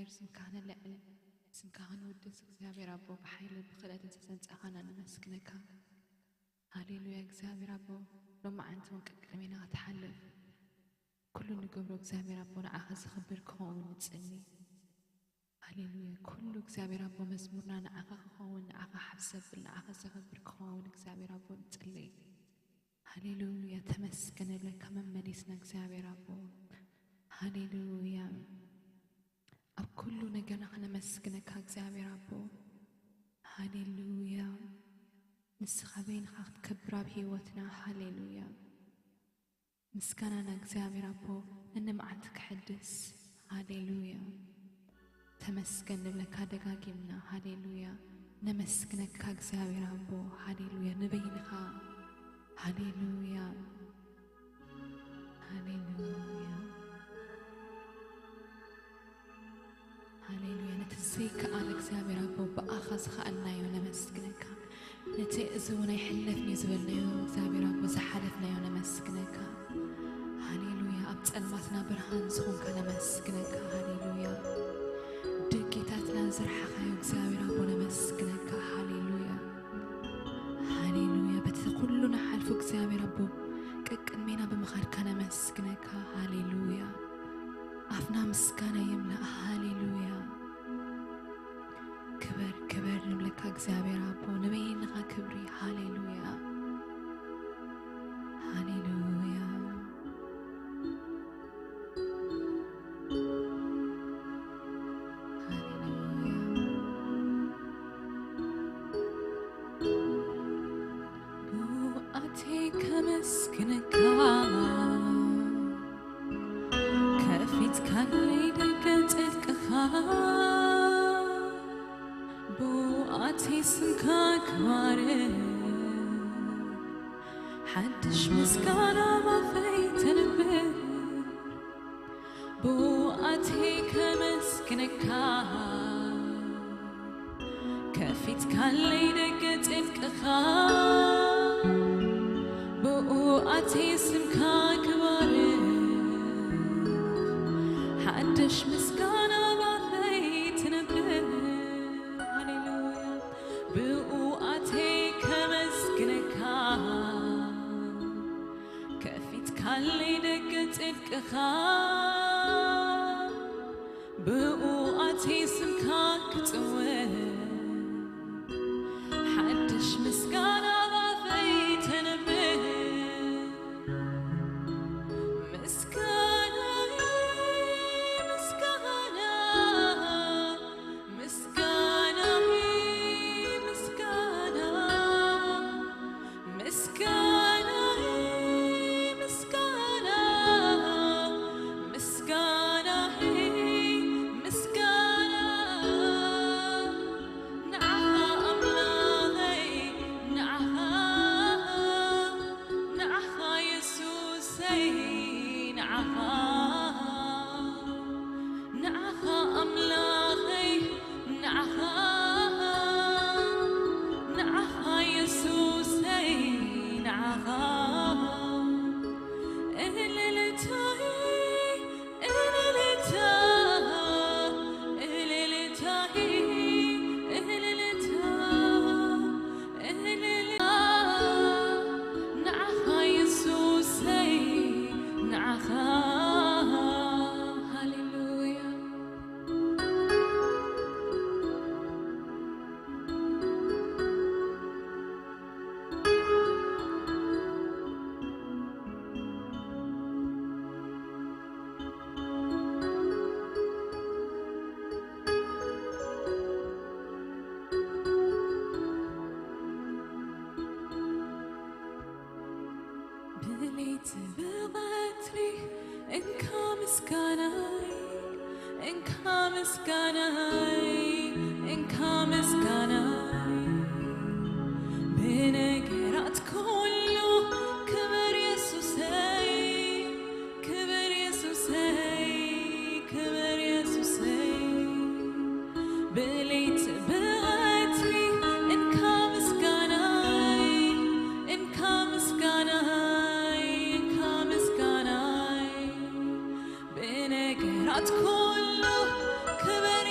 سمكان اللعن سمكان ودس እግዚአብሔር አቦ በኃይል በخلات ተሰንጻኻና ነመስግነካ ሃሌሉያ እግዚአብሔር አቦ ለማዓንት ወንቀቅለሜና ተሐልፍ كل نقبر እግዚአብሔር አቦ ንዓኸ ዝኽብር ክኸውን ንጽኒ ሃሌሉያ ኩሉ እግዚአብሔር አቦ መዝሙርና ንዓኸ ክኸውን ንዓኸ ሓብሰብ ንዓኸ ዝኽብር ክኸውን እግዚአብሔር አቦ ንጽልይ ሃሌሉያ ተመስገን ለከ መመሊስና እግዚአብሔር አቦ ሃሌሉያ ኣብ ኩሉ ነገርና ክነመስግነካ እግዚአብሔር አቦ ሃሌሉያ ንስኻ በይንኻ ክትከብር ኣብ ህይወትና ሃሌሉያ مسكنا እግዚአብሔር አቦ እንማዓንት ክሕድስ ሃሌሉያ ተመስገን ለካ ደጋጊምና ሃሌሉያ ነመስግነካ እግዚአብሔር አቦ ሃሌሉያ ንበይንኻ ሃሌሉያ ሃሌሉያ ሃሌሉያ ነትዘይከ አለ እግዚአብሔር አቦ በአኻዝ ኸአልናዮ ነመስግነካ ነቲ እዝውና ይሕለፍኒ ዝበልናዮ እግዚአብሔር አቦ ዝሓለፍናዮ ነመስግነካ ሃሌሉያ ኣብ ጸልማትና ብርሃን ዝኾንካ ነመስግነካ ሃሌሉያ ድጌታትና ዝረሓኻዮ እግዚአብሔር አቦ ነመስግነካ ሃሌሉያ ሃሌሉያ በቲ ኩሉ ናሓልፉ እግዚአብሔር አቦ ቅድሜና ብምኻድካ ነመስግነካ ሃሌሉያ ኣፍና ምስጋና ይምልአ ሃሌሉያ ክበር ክበር ንብለካ እግዚአብሔር አቦ ንበይንኻ ክብሪ ሃሌሉያ ሃሌሉያ حدش مسكانة ما فيتنبه بوقتي كمسكنكا كفيت كان لي دقت انكخا بوقتي سمكا كبار حدش مسكانة ما فيتنبه هاليلويا بوقتي كمسكنكا كفيت كالي دقت انكخا بوقتي سمكا كتوه حدش مسكانة ما فيتنبه مسكانة مسكانة مسكانة مسكانة مسكانة كله كبر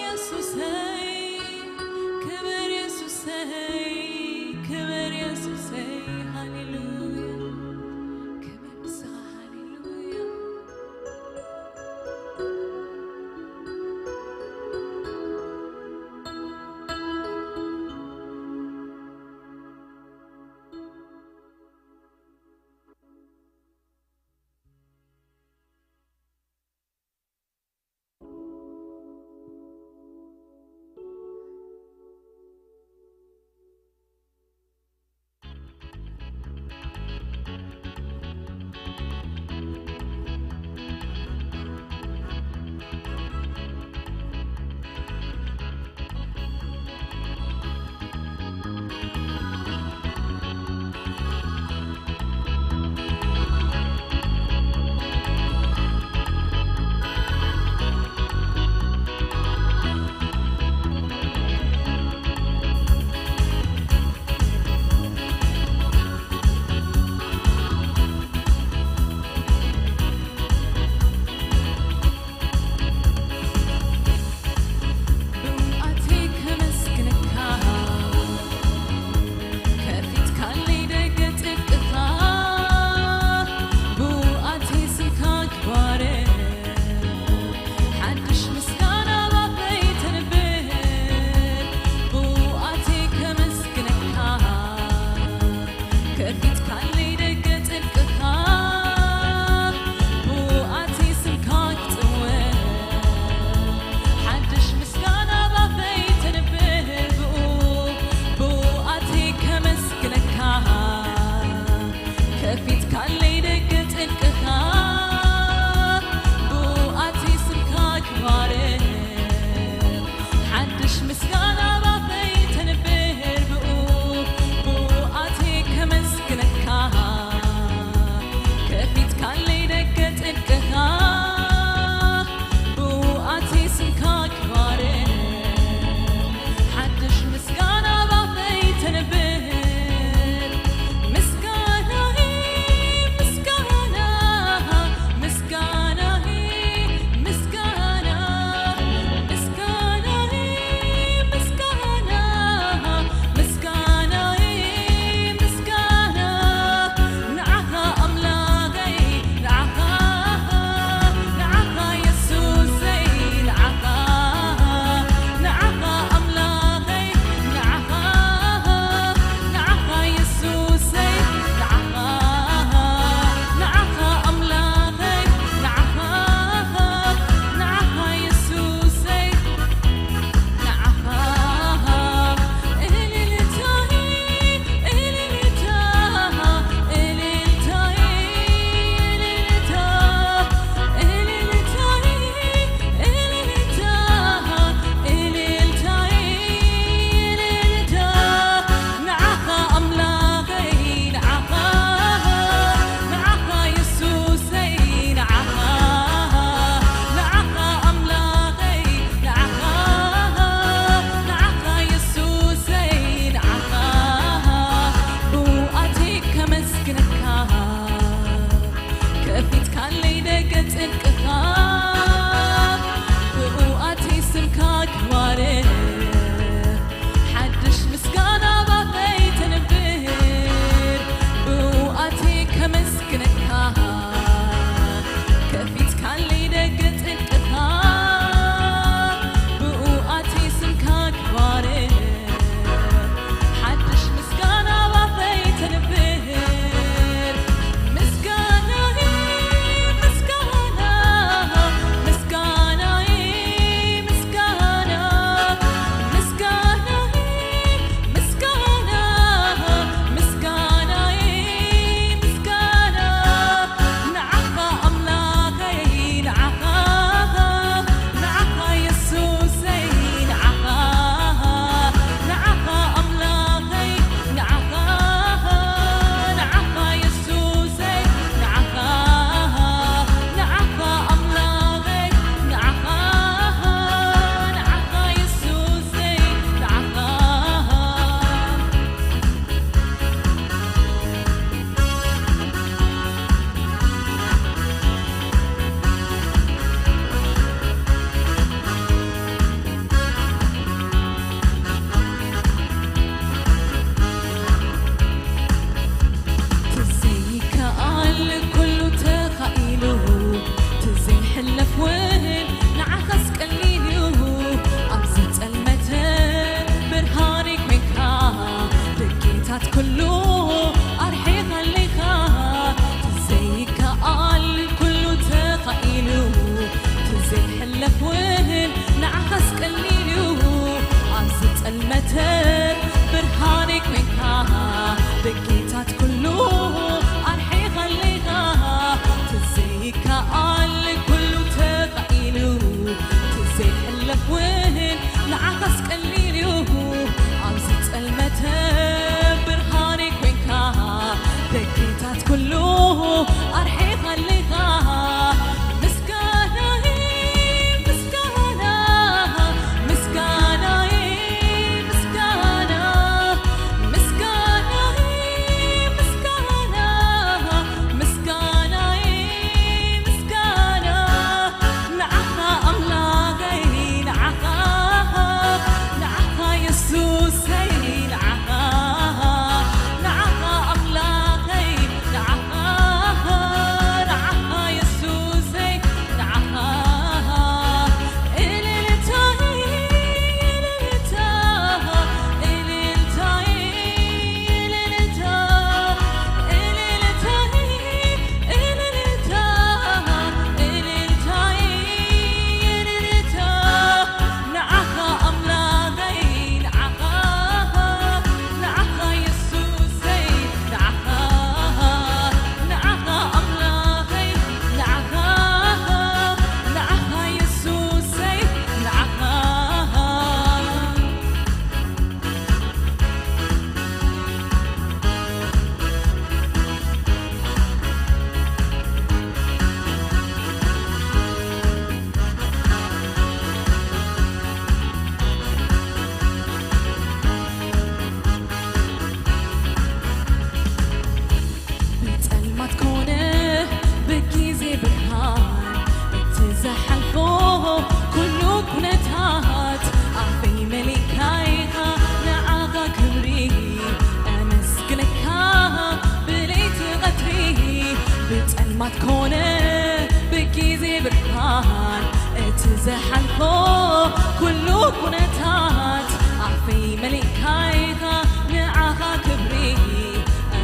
برهان اتزحلفو كله كنتات عفي ملكايها نعاها كبري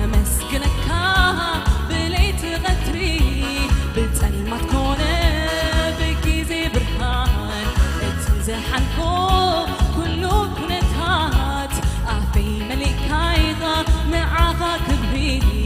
أمسكنكها بليت غتري بتسلمت كونه بكيزي برهان اتزحلفو كله كنتات عفي ملكايها نعاها كبري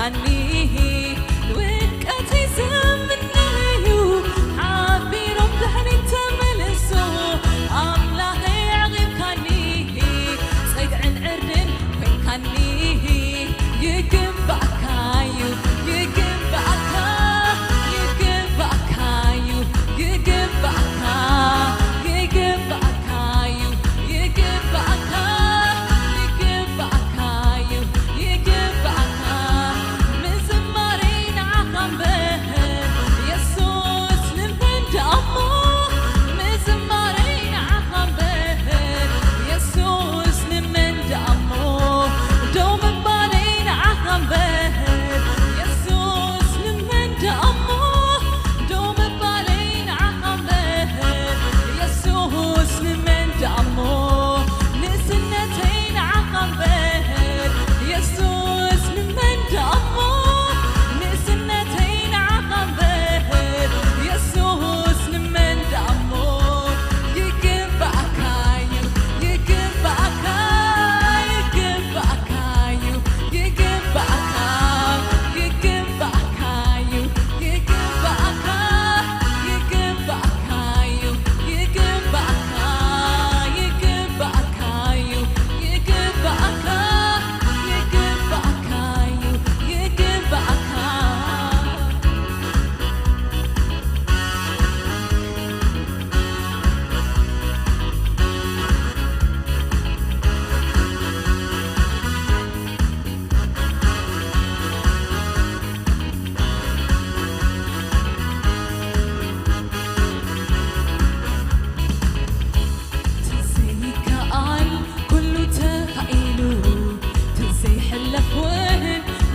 ኮንካኒ ውድቀተይ ዘምናዩ ሓቢሮም ድሕሪት ተመለሱ ኣምላኸይ ዓቒብካኒ ፀግዕን ዕርድን ኮንካኒ ይግባእካዩ ይግባእካ ይግባእካዩ ይግባእካ ይግባእካዩ ይግባእካ ይግባእካዩ ይግባእካ ምዝማሬ ንዓኻ እምበር የሱስ ንምንዳእሞ ምዝማሬ ንዓኻ እምበር የሱስ ንምንዳእሞ ደው ምባለይ ንዓኻ እምበር የሱስ ንምንዳእሞ ደው ምባለይ ንዓኻ እምበር የሱስ ንምንዳእሞ ንእስነተይ ንዓኻ እምበር የሱስ ንምንዳእሞ ንእስነተይ ንዓኻ እምበር የሱስ ንምንዳእሞ ይግባእካዩ ይግባእካ ይግባእካዩ ይግባእካ ይግባእካዩ ይግባእካ ይግባእካዩ ይግባእካ ይግባእካዩ ይግባእካ ይግባእካዩ ይግባእካ ትዘይከኣል ኩሉ ተኻኢሉ ትዘይሕለፍ ውን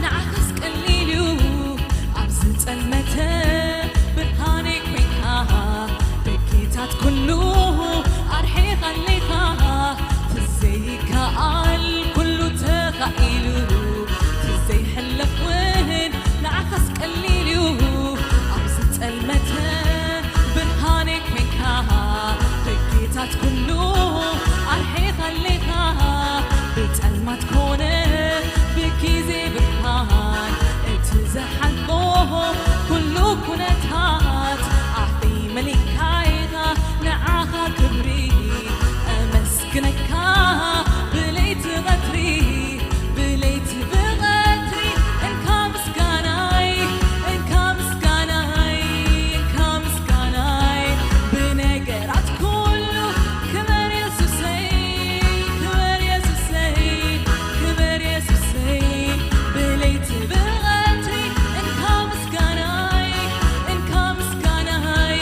ንዓኻስ ቀሊሉ ኣብዚ ጸልመተ ብርሃነይ ኮይንካ ደጌታት ኩሉ ኣርሒኻለይካ ትዘይከኣል ኩሉ ተኻኢሉ ትዘይሕለፍ ውን ንዓኻስ ቀሊሉ ኣብዚ ጸልመተ ብርሃነይ ኮይንካ ደጌታት ኩሉ ኣርሒኻለይካ ብጸልማት ኮነ ብጊዜ ብርሃን እቲ ዝሓልፎ ኩሉ ኩነታት ኣፍቲ መሊእካ ኢኻ ንዓኻ ክብሪ ኣመስግነካ ብለይቲ ቀትሪ ብለይቲ ብቀትሪ እንካ ምስጋናይ እንካ ምስጋናይ እንካ ምስጋናይ ብነገራት ኩሉ ክበር የሱሰይ ክበር የሱሰይ ክበር የሱሰይ ብለይቲ ብቀትሪ እንካ ምስጋናይ እንካ ምስጋናይ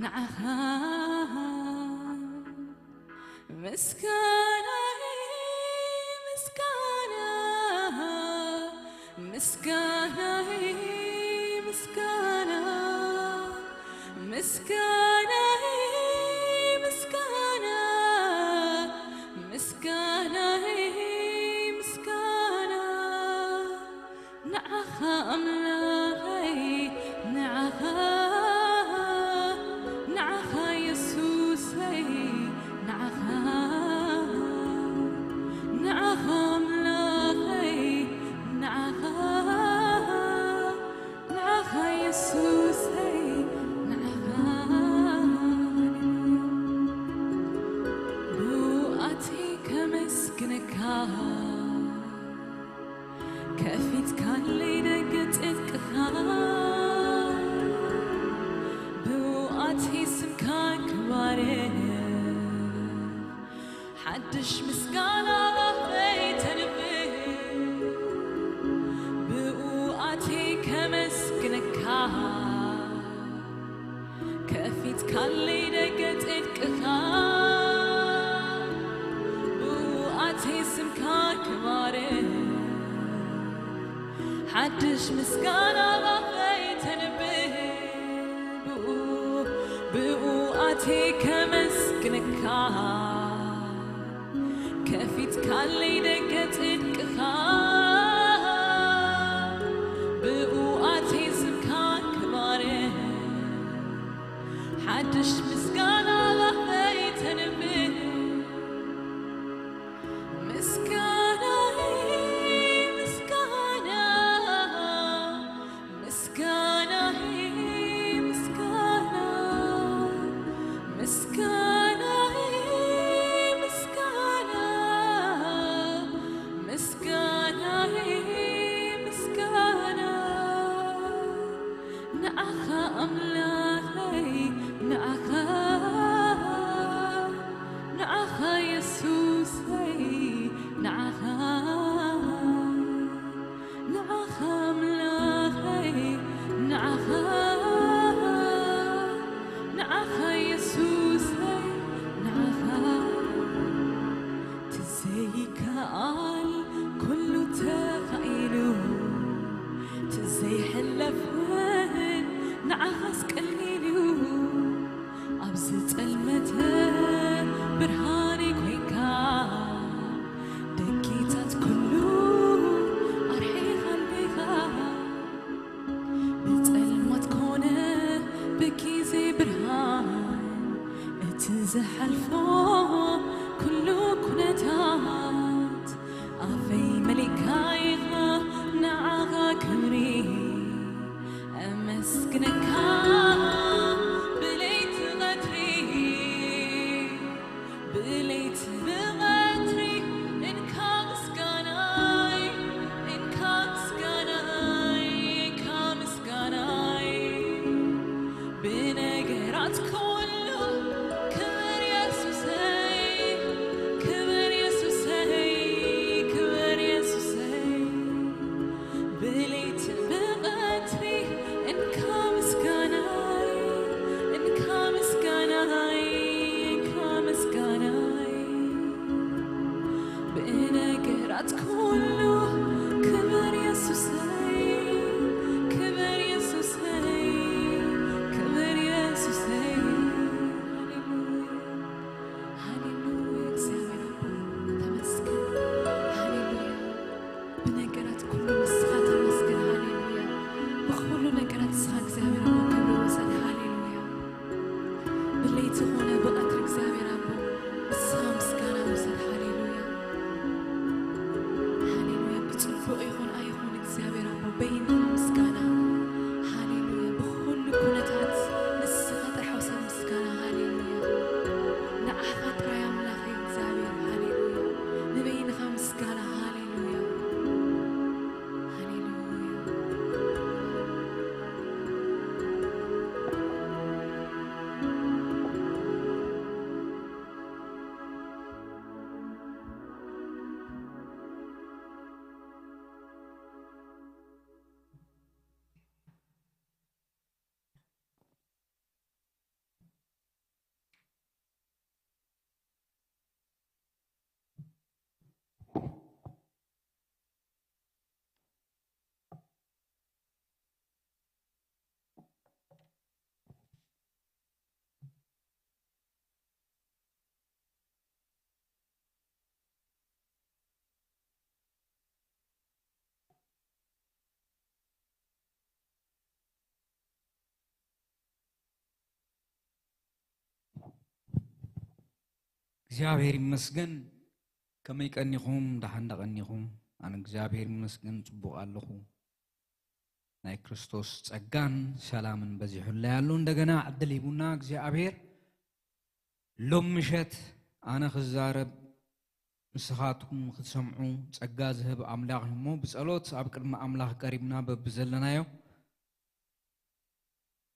نعها مسكانة مسكانة مسكانة مسكانة مسكانة مسكانة مسكانة مسكانة نعها أملاهي نعها نعها يسوسي نعها نعها أملاهي نعها نعها يسوسي كفيت كان لي دقت انكخار بوقاتي سمكان كبارين حدش مسكانة غفيت نبيه بوقاتي كمسكنكار كفيت كان لي دقت انكخار بوقاتي سمكان كبارين حدش مسكانة غفيت نبيه بوقاتي كمسكنكار كفيت كان لي دقت انكخار بوقاتي سمكان كبارين حدش مسكانة غفيت نبيه مسكانة زحل فوق كله كنتات أفي ملكايها نعاها كمري أمسكنكا بليت غتري بليت بغتري إنكا مسكاناي إنكا مسكاناي إنكا مسكاناي بنقرات እግዚአብሔር ይመስገን ከመይ ቀኒኹም ዳሓንዳ ቀኒኹም ኣነ እግዚአብሔር ይመስገን ጽቡቕ ኣለኹ ናይ ክርስቶስ ጸጋን ሰላምን በዚሑላ ያሉ እንደገና ዕድል ይቡና እግዚአብሔር ሎም ምሸት ኣነ ክዛረብ ንስኻትኩም ክትሰምዑ ጸጋ ዝህብ ኣምላኽ እሞ ብጸሎት ኣብ ቅድሚ ኣምላኽ ቀሪብና በብዘለናዮ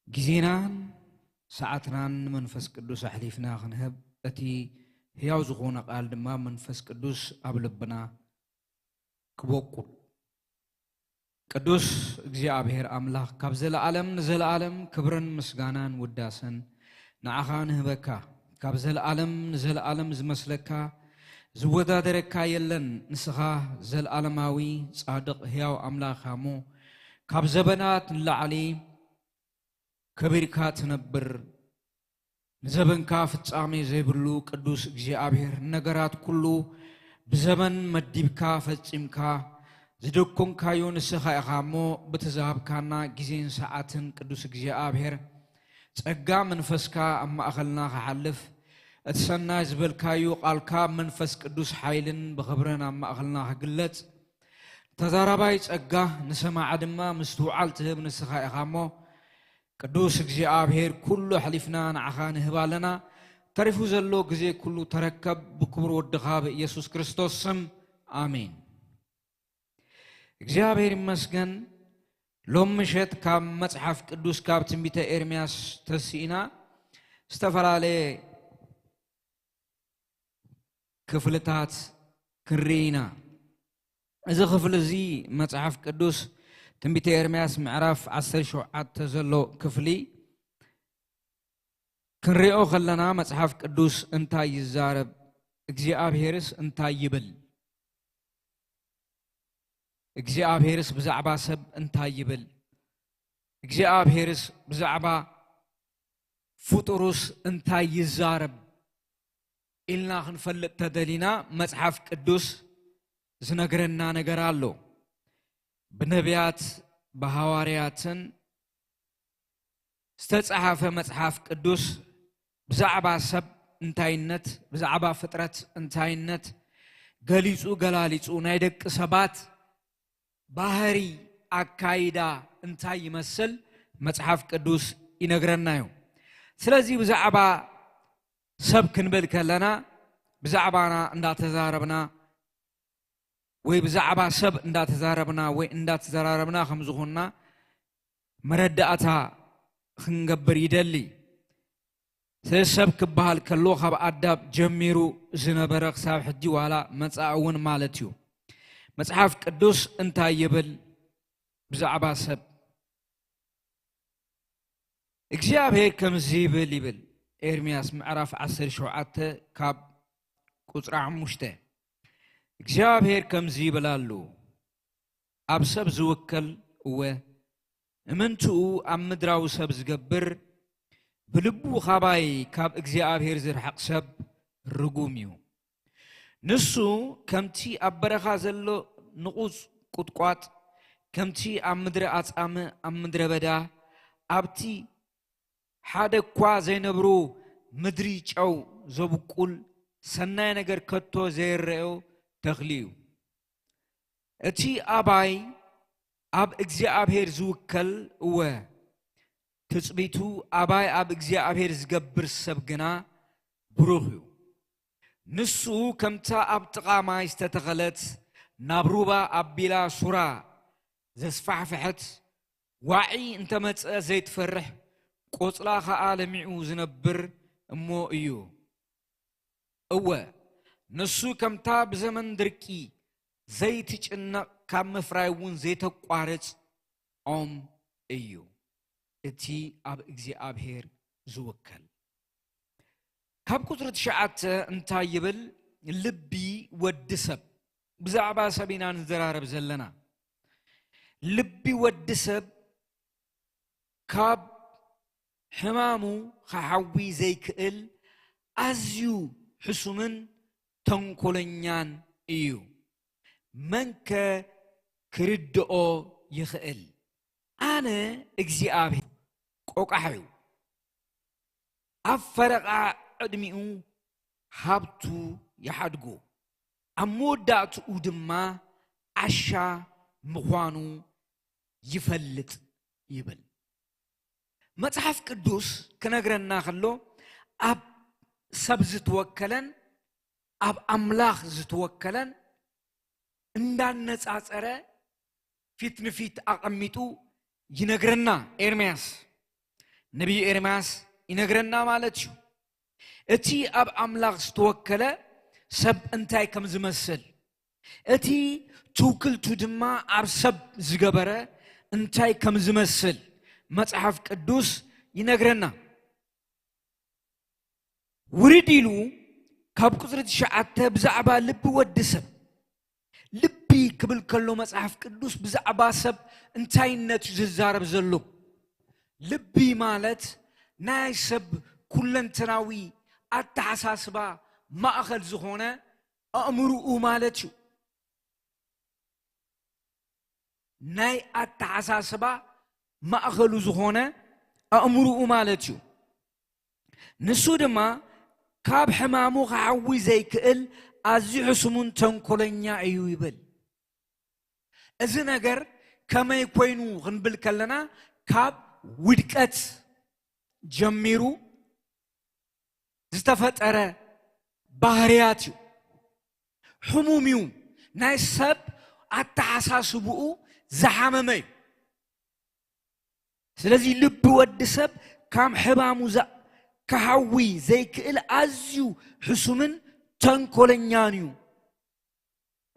ጊዜናን ሰዓትናን መንፈስ ቅዱስ ኣሕሊፍና ክንህብ እቲ ሕያው ዝኾነ ቃል ድማ መንፈስ ቅዱስ ኣብ ልብና ክቦቁል ቅዱስ እግዚአብሔር ኣምላኽ ካብ ዘለዓለም ንዘለዓለም ክብርን ምስጋናን ውዳሰን ንዓኻ ንህበካ ካብ ዘለዓለም ንዘለዓለም ዝመስለካ ዝወዳደረካ የለን ንስኻ ዘለዓለማዊ ጻድቕ ሕያው ኣምላኽ እሞ ካብ ዘበናት ንላዕሊ ከቢርካ ትነብር ንዘበንካ ፍጻሜ ዘይብሉ ቅዱስ እግዚአብሔር ነገራት ኩሉ ብዘመን መዲብካ ፈጺምካ ዝደኮንካዮ ንስኻ ኢኻ እሞ ብትዛሃብካና ጊዜን ሰዓትን ቅዱስ እግዚአብሔር ጸጋ መንፈስካ ኣብ ማእኸልና ክሓልፍ እቲ ሰናይ ዝበልካዮ ቃልካ መንፈስ ቅዱስ ሓይልን ብኽብርን ኣብ ማእኸልና ክግለጽ ተዛራባይ ጸጋ ንሰማዕ ድማ ምስትውዓል ትህብ ንስኻ ኢኻ እሞ ቅዱስ እግዚአብሔር ኩሉ ሕሊፍና ንዓኻ ንህብ ኣለና ተሪፉ ዘሎ ጊዜ ኩሉ ተረከብ ብክብር ወድኻ በኢየሱስ ክርስቶስ ስም ኣሜን እግዚአብሔር ይመስገን ሎም ምሸት ካብ መጽሓፍ ቅዱስ ካብ ትንቢተ ኤርምያስ ተሲእና ዝተፈላለዩ ክፍልታት ክንሪኢና እዚ ክፍል እዚ መጽሓፍ ቅዱስ ትንቢተ ኤርምያስ ምዕራፍ 17 ዘሎ ክፍሊ ክንሪኦ ከለና መጽሐፍ ቅዱስ እንታይ ይዛረብ እግዚአብሔርስ እንታይ ይብል እግዚአብሔርስ ብዛዕባ ሰብ እንታይ ይብል እግዚአብሔርስ ብዛዕባ ፍጡሩስ እንታይ ይዛረብ ኢልና ክንፈልጥ ተደሊና መጽሐፍ ቅዱስ ዝነግረና ነገር ኣሎ በነቢያት በሐዋርያትን ዝተጻሐፈ መጽሐፍ ቅዱስ ብዛዕባ ሰብ እንታይነት ብዛዕባ ፍጥረት እንታይነት ገሊጹ ገላሊጹ ናይ ደቂ ሰባት ባህሪ አካይዳ እንታይ ይመስል መጽሐፍ ቅዱስ ይነግረናዮ ስለዚህ ብዛዕባ ሰብ ክንብል ከለና ብዛዕባና እንዳተዛረብና ወይ ብዛዕባ ሰብ እንዳተዛረብና ወይ እንዳተዘራረብና ከም ዝኾንና መረዳእታ ክንገብር ይደሊ ሰብ ክበሃል ከሎ ካብ ኣዳም ጀሚሩ ዝነበረ ክሳብ ሕጂ ዋላ መጻእውን ማለት እዩ መጽሐፍ ቅዱስ እንታይ ይብል ብዛዕባ ሰብ እግዚአብሔር ከምዚ ይብል ኤርምያስ ምዕራፍ 17 ካብ ቁጥር 5 እግዚአብሔር ከምዚ ይብላሉ ኣብ ሰብ ዝውከል እወ እምንትኡ ኣብ ምድራዊ ሰብ ዝገብር ብልቡ ኻባይ ካብ እግዚአብሔር ዝርሐቕ ሰብ ርጉም እዩ ንሱ ከምቲ ኣብ በረኻ ዘሎ ንቑጽ ቁጥቋጥ ከምቲ ኣብ ምድሪ ኣጻሚ ኣብ ምድረ በዳ ኣብቲ ሓደ እኳ ዘይነብሩ ምድሪ ጨው ዘብቁል ሰናይ ነገር ከቶ ዘይረአዮ ተኽሊ እዩ እቲ ኣባይ ኣብ እግዚአብሔር ዝውከል እወ ትጽቢቱ ኣባይ ኣብ እግዚአብሔር ዝገብር ሰብ ግና ብሩኽ እዩ ንሱ ከምታ ኣብ ጥቓ ማይ ዝተተኸለት ናብ ሩባ ኣቢላ ሱራ ዘስፋሕፍሐት ዋዒ እንተመጽአ ዘይትፈርሕ ቆጽላ ኸዓ ለሚዑ ዝነብር እሞ እዩ እወ ንሱ ከምታ ብዘመን ድርቂ ዘይትጭነቕ ካብ ምፍራይ እውን ዘይተቋርጽ ኦም እዩ እቲ ኣብ እግዚአብሔር ዝውከል ካብ ቁጥር 9 እንታይ ይብል ልቢ ወዲ ሰብ ብዛዕባ ሰቢና ንዘራረብ ዘለና ልቢ ወዲ ሰብ ካብ ሕማሙ ክሓዊ ዘይክእል ኣዝዩ ሕሱምን ተንኮለኛን እዩ መንከ ክርድኦ ይኽእል ኣነ እግዚአብሔር ቆቃሕዩ ኣብ ፈረቓ ዕድሚኡ هابتو يحدقو أموداتو دما عشا مخوانو يفلت يبل مصحف قدوس كنغرنا خلو أب سب زتوكلن أب أملاخ زتوكلن اندان نصاصره فيت نفيت أقميتو ينغرنا إرمياس نبي إرمياس ينغرنا مالتشو اتي أب أملاخ زتوكله سب انتاي كم زمسل اتي توكلتو دما أب سب زغبره انتاي كم زمسل مصحف قدوس ينغرنا ورديلو كاب قصرت شعته بزعبا لب ودسب لبي قبل كلو مصحف قدوس بزعبا سب انتاينت ززارب زلو لبي مالت ناي سب كلنتراوي اتحساسبا ما اخذ زخونه امرؤ مالتشو ناي اتحساسبا ما اخذ زخونه امرؤ مالتشو نسو دما كاب حمامو خعوي زي كقل ازي حسمون تنكولنيا ايو يبل ازي نجر كما يكوينو غنبل كلنا كاب ودكت جميرو زتفتره ባህሪያቱ حموميو ناي سب اتحساسبو زحممي ስለዚህ ልብ ወድ ሰብ ካም ሕባሙ كهوي زي كإل أزيو حسومن تنكولنيانيو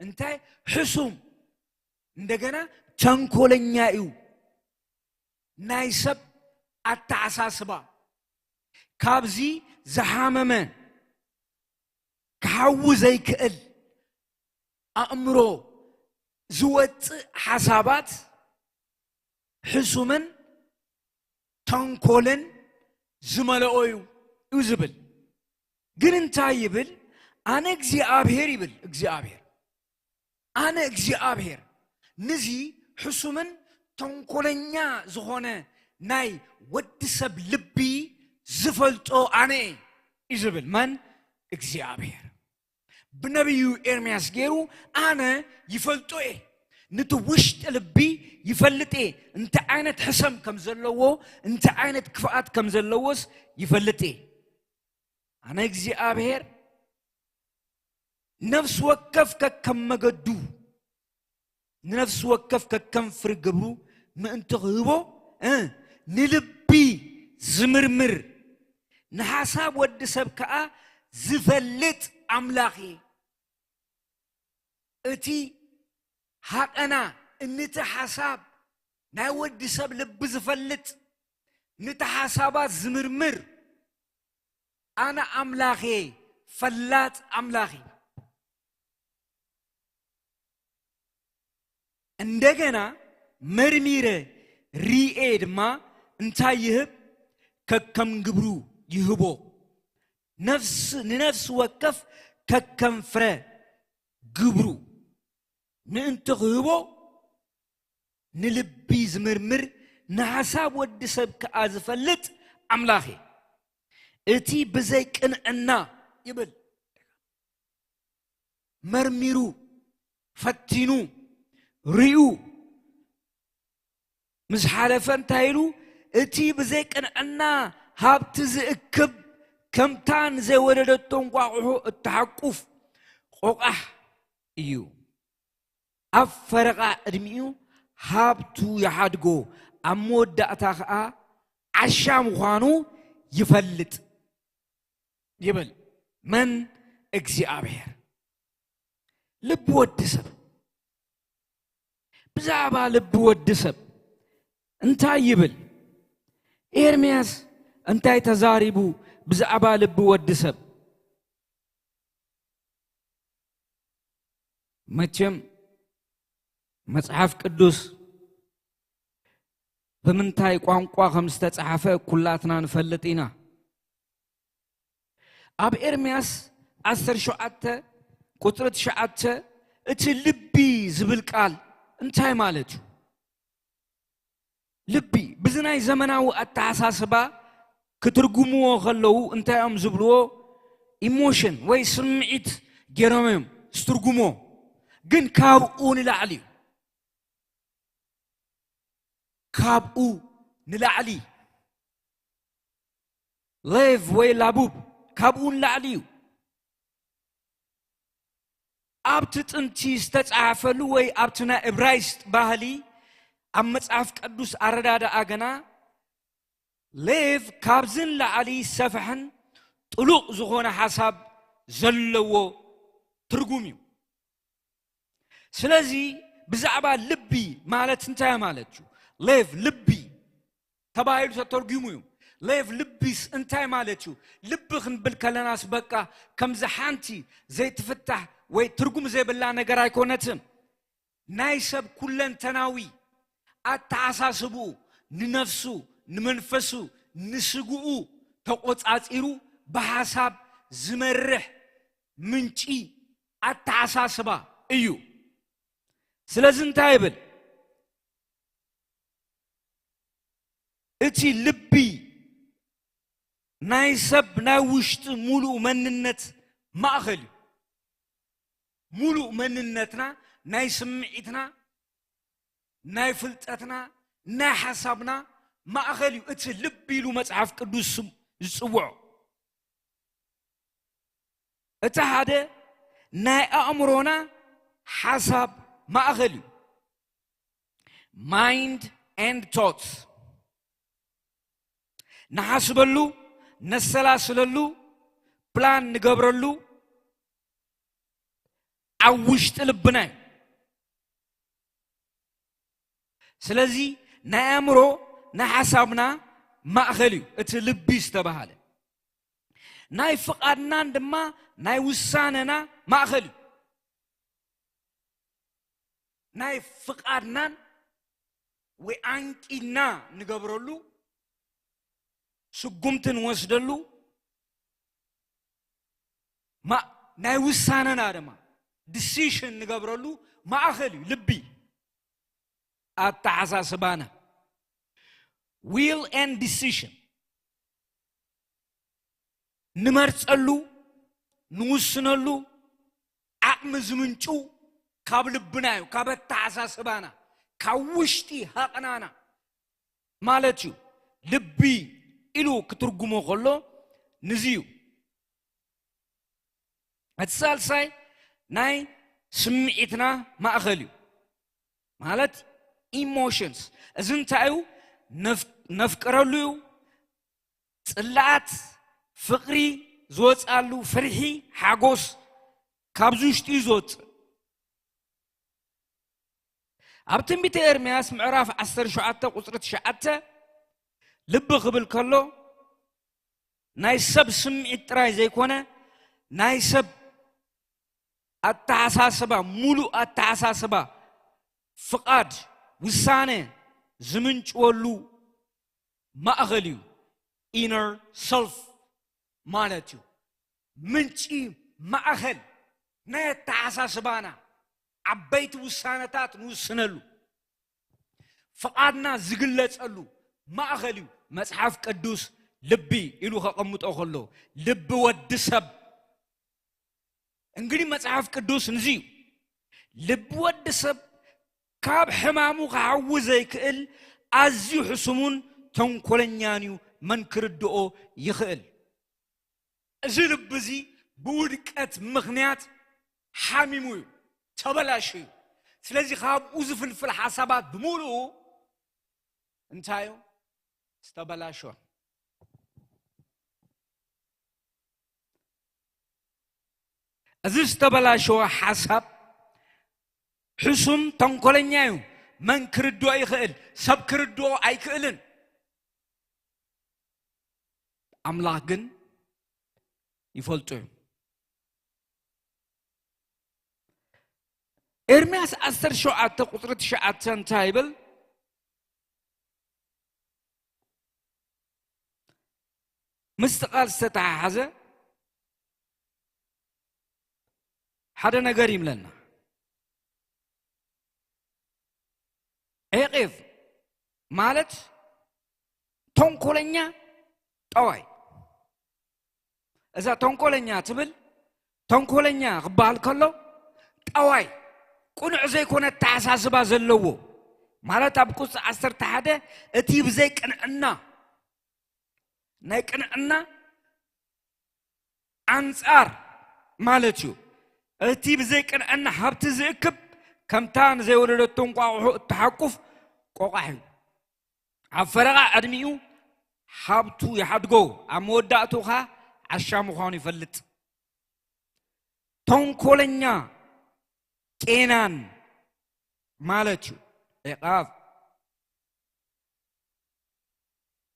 انتاي حسوم اندقنا تنكولنيايو نايسب التعساسبا كابزي زحاممن كهوي زي كإل أمرو زوت حسابات حسومن تنكولن زملائيو يزبل جننتا يبل أنا እግዚአብሔር يبل እግዚአብሔር أنا እግዚአብሔር نزي حسومن تنكولنيا زخونة ناي ودسب لبي زفلتو أنا يزبل من እግዚአብሔር بنبيو إرمياس جيرو أنا يفلتو نتوشت لبي يفلت انت عينت حسم كم زلوو انت عينت كفاءات كم زلووس يفلت انا እግዚአብሔር نفس وكف كم مقدو نفس وكف كم فرقبو ما انت غيبو نلبي زمرمر نحاساب ود سبكا زفلت املاخي اتي حقنا نتحساب ناود سب لب زفلت نتحسابات زمرمر انا املاخي فلات املاخي እንደገና መርሚረ ሪኤድማ እንታይህብ ከከም ግብሩ ይህቦ ነፍስ ወከፍ ከከም ፍረ ግብሩ ننت غيبو نلبي زمرمر نحساب ود سب كازفلت املاخي اتي بزيك انا يبل مرميرو فتينو ريو مش حالفن تايلو اتي بزيك انا هابت زئكب كمتان زي ولدتون قاقحو التحقف قوقح ايو أفرقا أدميو هابتو يحادقو أمود دأتاقا عشام خوانو يفلت يبل من እግዚአብሔር ልብ ወድሰብ ብዛባ ልብ ወድሰብ እንታይ ይብል ኤርምያስ እንታይ ተዛሪቡ ብዛባ ልብ ወድሰብ መቼም مصحف قدوس بمنتاي قوانقوا خمسة صحافة كلاتنا نفلتينا أب إرمياس أثر شعته قطرة شعته اتلبي زبالقال انتاي مالتو لبي بزناي زمناو التعساسبا كترقمو خلو انتاي ام زبلو ኢሞሽን ወይ ስምዒት ገረመም ስትርጉሞ ግን ካብኡ ንላዕሊ ካብኡ ንላዕሊ ሌቭ ወይ ላቡብ ካብኡ ንላዕሊ ኣብቲ ጥንቲ ዝተጻሕፈሉ ወይ ኣብቲ ናይ ዕብራይስጥ ባህሊ ኣብ መጽሓፍ ቅዱስ ኣረዳድኣ ገና ሌቭ ካብዝን ላዕሊ ሰፍሕን ጥሉቕ ዝኾነ ሓሳብ ዘለዎ ትርጉም እዩ ስለዚ ብዛዕባ ልቢ ማለት እንታይ ማለት እዩ ሌቭ ልቢ ተባሂሉ ተተርጉሙ እዩ ሌቭ ልቢስ እንታይ ማለት እዩ ልቢ ክንብል ከለናስ በቃ ከምዚ ሓንቲ ዘይትፍታሕ ወይ ትርጉም ዘይብላ ነገር ኣይኮነትን ናይ ሰብ ኩለንተናዊ ኣተሓሳስብኡ ንነፍሱ ንመንፈሱ ንስጉኡ ተቆጻጺሩ በሐሳብ ዝመርሕ ምንጪ ኣተሓሳስባ እዩ ስለዚህ እንታይ ይብል እቲ ልቢ ናይ ሰብ ናይ ውሽጢ ሙሉእ መንነት ማእኸል እዩ ሙሉእ መንነትና ናይ ስምዒትና ናይ ፍልጠትና ናይ ሓሳብና ማእኸል እዩ እቲ ልቢ ኢሉ መጽሓፍ ቅዱስ ዝጽውዖ እቲ ሓደ ናይ ኣእምሮና ሓሳብ ማእኸል እዩ ማይንድ ኤንድ ቶትስ ንሓስበሉ ነሰላስለሉ ፕላን ንገብረሉ ኣብ ውሽጢ ልብና እዩ ስለዚ ናይ ኣእምሮ ናይ ሓሳብና ማእኸል እዩ እቲ ልቢ ዝተባሃለ ናይ ፍቓድናን ድማ ናይ ውሳነና ማእኸል እዩ ናይ ፍቓድናን ወይ አንቂና ንገብረሉ ስጉምትን ወስደሉ ናይ ውሳነና ድማ ዲሲሽን ንገብረሉ ማእኸል እዩ ልቢ ኣተሓሳስባና will and decision ንመርጸሉ ንውስነሉ ዓቕሚ ዝምንጩ ካብ ልብና እዩ ካብ ኣተሓሳስባና ካብ ውሽጢ ሃቕናና ማለት እዩ ልቢ ኢሉ ክትርጉሞ ከሎ ንዝዩ እቲ ሳልሳይ ናይ ስምዒትና ማእኸል እዩ ማለት ኢሞሽንስ እዚ እንታይ እዩ ነፍቅረሉ እዩ ጽላኣት ፍቕሪ ዝወጻሉ ፍርሒ ሓጎስ ካብዚ ውሽጢ ዝወፅእ ኣብ ትንቢተ ኤርምያስ ምዕራፍ 17 ቁጽሪ 9 ልቢ ክብል ከሎ ናይ ሰብ ስምዒት ጥራይ ዘይኮነ ናይ ሰብ ኣተሓሳስባ ሙሉእ ኣተሓሳስባ ፍቓድ ውሳነ ዝምንጭወሉ ማእኸል እዩ ኢነር ሰልፍ ማለት እዩ ምንጪ ማእኸል ናይ ኣተሓሳስባና ዓበይቲ ውሳነታት ንውስነሉ ፍቓድና ዝግለጸሉ ማእኸል እዩ መጽሓፍ ቅዱስ ልቢ ኢሉ ከቐምጦ ከሎ ልቢ ወዲ ሰብ እንግዲህ መጽሐፍ ቅዱስ ንዚዩ ልቢ ወዲ ሰብ ካብ ሕማሙ ክሓዊ ዘይክእል ኣዝዩ ሕሱሙን ተንኰለኛን እዩ መን ክርድኦ ይኽእል እዚ ልቢ እዚ ብውድቀት ምኽንያት ሓሚሙ እዩ ተበላሽ እዩ ስለዚ ካብኡ ዝፍልፍል ሓሳባት ብምሉኡ እንታይ እዩ ዝተበላሸ እዚ ዝተበላሸወ ሓሳብ ሕሱም ተንኰለኛ እዩ መን ክርድኦ ይኽእል ሰብ ክርድኦ ኣይክእልን ኣምላኽ ግን ይፈልጦ እዩ ኤርምያስ 17 ቁጽሪ 9 እንታይ ይብል ምስቲ ቃል ዝተተሓሓዘ ሓደ ነገር ይምለና ኤቄፍ ማለት ተንኰለኛ ጠዋይ إذا تنقلنيا تبل تنقلنيا غبال كله طواي قنع زي كونت تعساسبا زلوو مالت أبقص عصر تحده اتيب زي كنعنا نايكنعنا أنصار مالتشو اتيب زي كنعنا حبت زيكب كمتان زي ولدتون قاعو التحقف قاعو عفرقا أدميو حبتو يحدقو أموداتوها عشامو خاني فلت تنقلنيا كينان مالتشو إقاف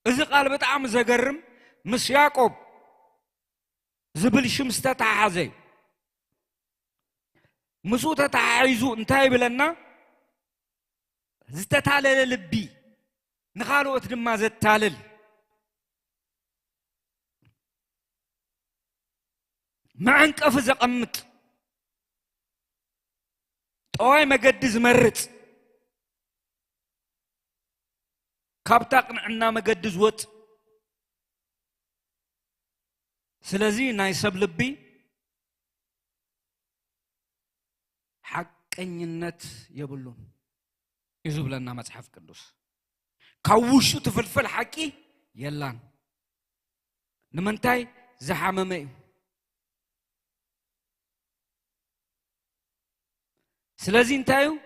إذا قال بتعم زجرم مس يعقوب زبل شمس تتعازي مسو تتعايزو انتهي بلنا زتتعلل لبي نخالو اتدما زتتعلل ما انقف زقمت طواي مقدز مرت كابتاقنا مقدز وط سلازي نايسب لبي حقنينت يبلون يزوب لنا مصحف قدوس كاوشو تفلفل حقي يلان نمنتاي زحاممي سلازي انتايو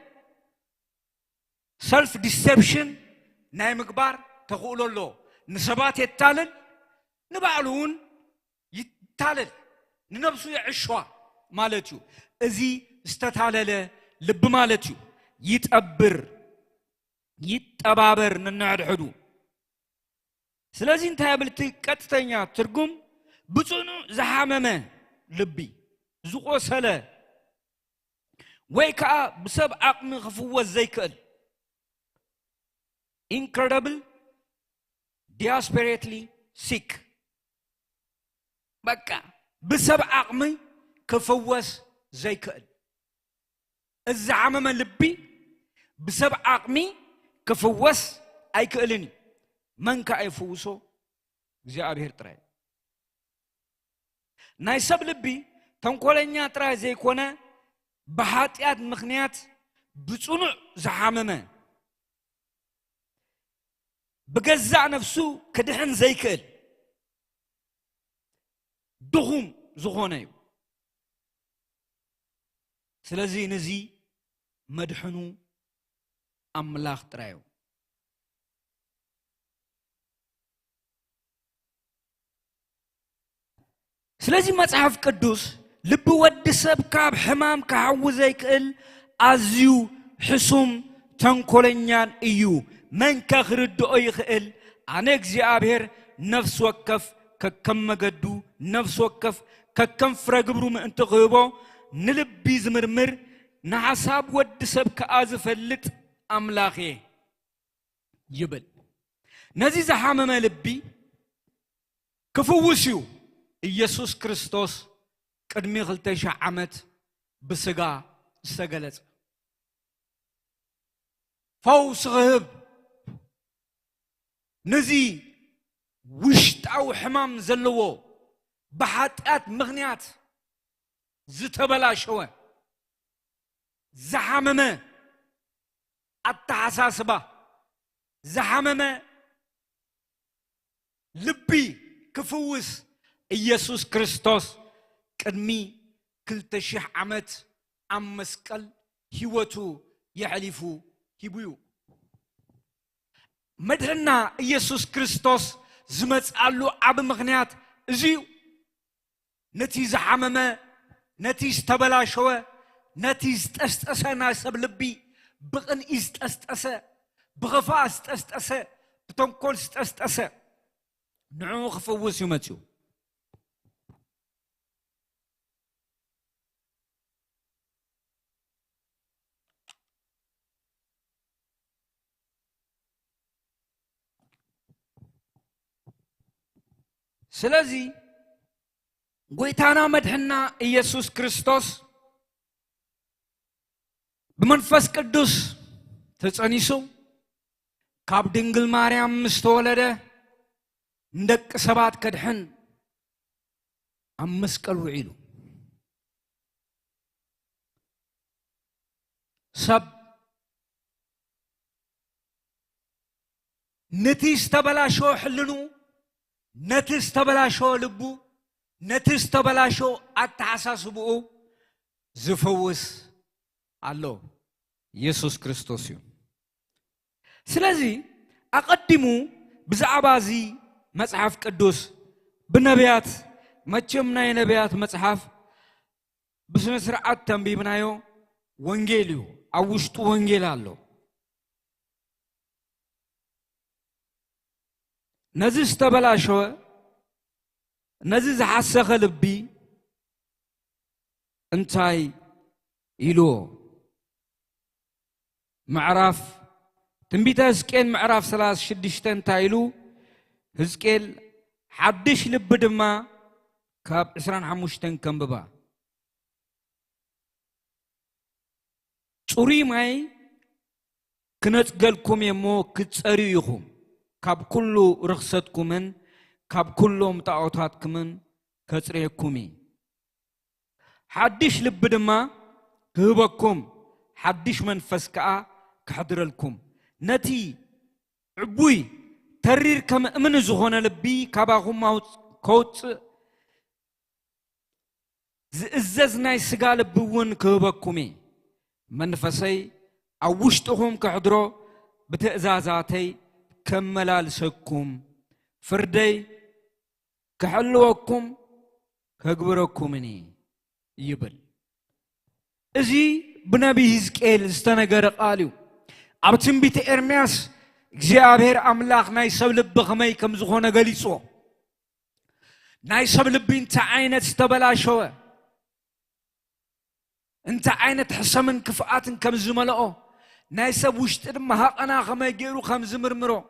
سلف ديسبشن ناي مقبار تقولوا له نسبات يتالل نبعلون يتالل ننبسو يعشوا مالتيو ازي استتالل لب مالتيو يتأبر ننعد حدو سلازي انتايو بلتي كتتنيا ترقم بطنو زحاممه لبي زقو سلا ويكا بسب عقم خفوة زيكال incredible desperately sick بكا بسب عقمي كفوس زيكال الزعامة لبي بسب عقمي كفوس اي كالني من كاي فوسو زي ابير تراي ناي سب لبي تنقولنيا تراي زي كونه بحاتيات مخنيات بصنع زحاممه بجزع نفسه كدحن زيكل دخوم زخونيو سلازي نزي مدحنو أملاخ ترايو سلازي مصحف قدوس لب ود سب كاب حمام كعو زيكل أزيو حسوم تنكولنيان إيو من كخرد أيخل عنك زيابير نفس وقف ككم مجدو نفس وقف ككم فرقبرو من انتغيبو نلبي زمرمر نحساب ود سب كأزف اللت أملاخي يبل نزي زحامة لبي كفوسيو يسوس كريستوس قدمي غلتشا عمت بسقا استقلت فوس غهب نزي وشت أو حمام زلوو بحاتات مغنيات زتبلا شوه زحممه التعساسبه زحممه لبي كفوس يسوس كريستوس قدمي كلتشح عمت عم مسكل هيوتو يحلفو هيبيو مدرنا يسوس كريستوس زمت قالو عب مغنيات ازيو نتي زحممه نتي استبلا شوه نتي استأسأسا ناسب لبي بغن استأسأسا بغفا استأسأسا بتنقل استأسأسا نعو خفوس يمتو سلازي قويتانا مدحنا يسوس كريستوس بمنفس قدوس تتصنيسو كاب دنجل ماريام مستولده ندك سبات كدحن مسكل وعيلو سب نتي استبلاشو حلنو نتي استبلاشو لبو نتي استبلاشو اتحساسبو زفوس الله يسوع كريستوس سلازي اقدمو بزعبازي مصحف قدوس بنبيات مچم ناي نبيات مصحف بسنه سرعت تنبيبنايو ወንጌልዩ አውሽጡ ወንጌል አለው ነዚህ ተበላሸው ነዚህ ዘሐሰኸ ልቢ እንታይ ኢሎ ምዕራፍ ትንቢተ ሕዝቅኤል ምዕራፍ 36 እንታይ ኢሉ ሕዝቅኤል ሓድሽ ልብ ድማ ካብ 25 ከንብባ ጹሪ ማይ ክነጽገልኩም የሞ ክጸሪዩኹም ካብ ኩሉ ርኽሰትኩምን ካብ ኩሎም ጣዖታትኩምን ከጽሬኩሚ ሓድሽ ልብ ድማ ክህበኩም ሓድሽ መንፈስ ከዓ ክሕድረልኩም ነቲ ዕቡይ ተሪር ከም እምን ዝኾነ ልቢ ካባኹም ከውፅእ ዝእዘዝ ናይ ስጋ ልቢ እውን ክህበኩሚ መንፈሰይ አውሽጥኹም ክሕድሮ ብትእዛዛተይ ከመላልሰኩም ፍርደይ ክሕልወኩም ከግብረኩምኒ ይብል እዚ ብነቢ ሕዝቅኤል ዝተነገረ ቃል እዩ ኣብ ትንቢተ ኤርምያስ እግዚአብሔር አምላክ ናይ ሰብ ልብ ከመይ ከም ዝኾነ ገሊጾ ናይ ሰብ ልብ እንታይ ዓይነት ዝተበላሸወ انت عينت حسمن كفاءات كم زملائه نايسب وشتر ما هقنا خم يجرو خم زمرمرو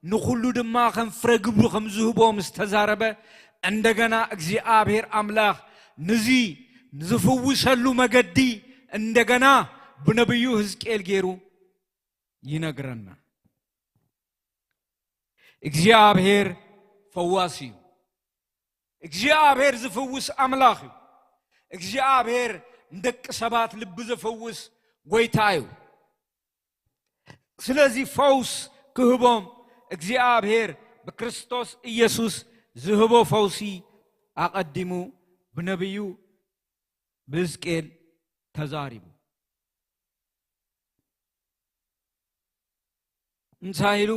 نخلو دم ما خم فرقبو خم زهبو مستزاربه عندنا እግዚአብሔር አምላክ نزي نزفوس هلو مجدي عندنا بنبيو ሕዝቅኤል ገይሩ ይነግረና እግዚአብሔር ፈዋሲ እግዚአብሔር ዝፈውስ አምላክ እግዚአብሔር እንደቅ ሰባት ልብ ዘፈውስ ጎይታዩ ስለዚህ ፈውስ ክህቦም እግዚአብሔር በክርስቶስ ኢየሱስ ዝህቦ ፈውሲ አቀድሙ በነብዩ ሕዝቅኤል ተዛሪቡ እንሳይሉ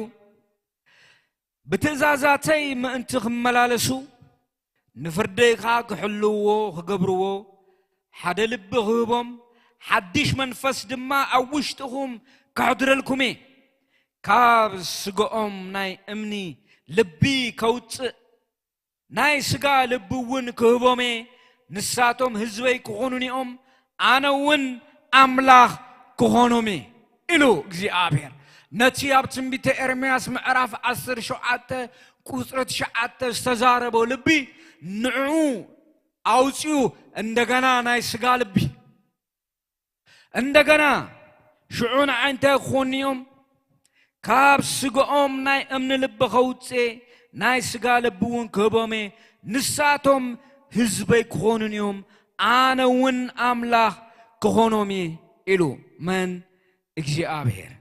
በትእዛዛተይ ምእንቲ ክመላለሱ ንፍርደይኻ ክሕልዎ ክገብርዎ ሓደ ልብ ክህቦም ሓድሽ መንፈስ ድማ ኣብ ውሽጥኹም ክሕድረልኩም ካብ ስግኦም ናይ እምኒ ልቢ ከውፅእ ናይ ስጋ ልቢ እውን ክህቦም ንሳቶም ህዝበይ ክኾኑኒኦም ኣነ እውን ኣምላኽ ክኾኖም ኢሉ እግዚአብሔር ነቲ ኣብ ትንቢተ ኤርምያስ ምዕራፍ 17 ቁጥር 9 ዝተዛረበው ልቢ ንዑ አውጪው እንደገና ናይ ስጋ ልቢ እንደገና ሽዑን አንተ ኾኒዮም ካብ ስግኦም ናይ እምኒ ልቢ ከውፅእ ናይ ስጋ ልቢ እውን ክህቦም ንሳቶም ህዝበይ ክኾኑኒዮም ኣነ እውን ኣምላኽ ክኾኖም ኢሉ መን እግዚአብሔር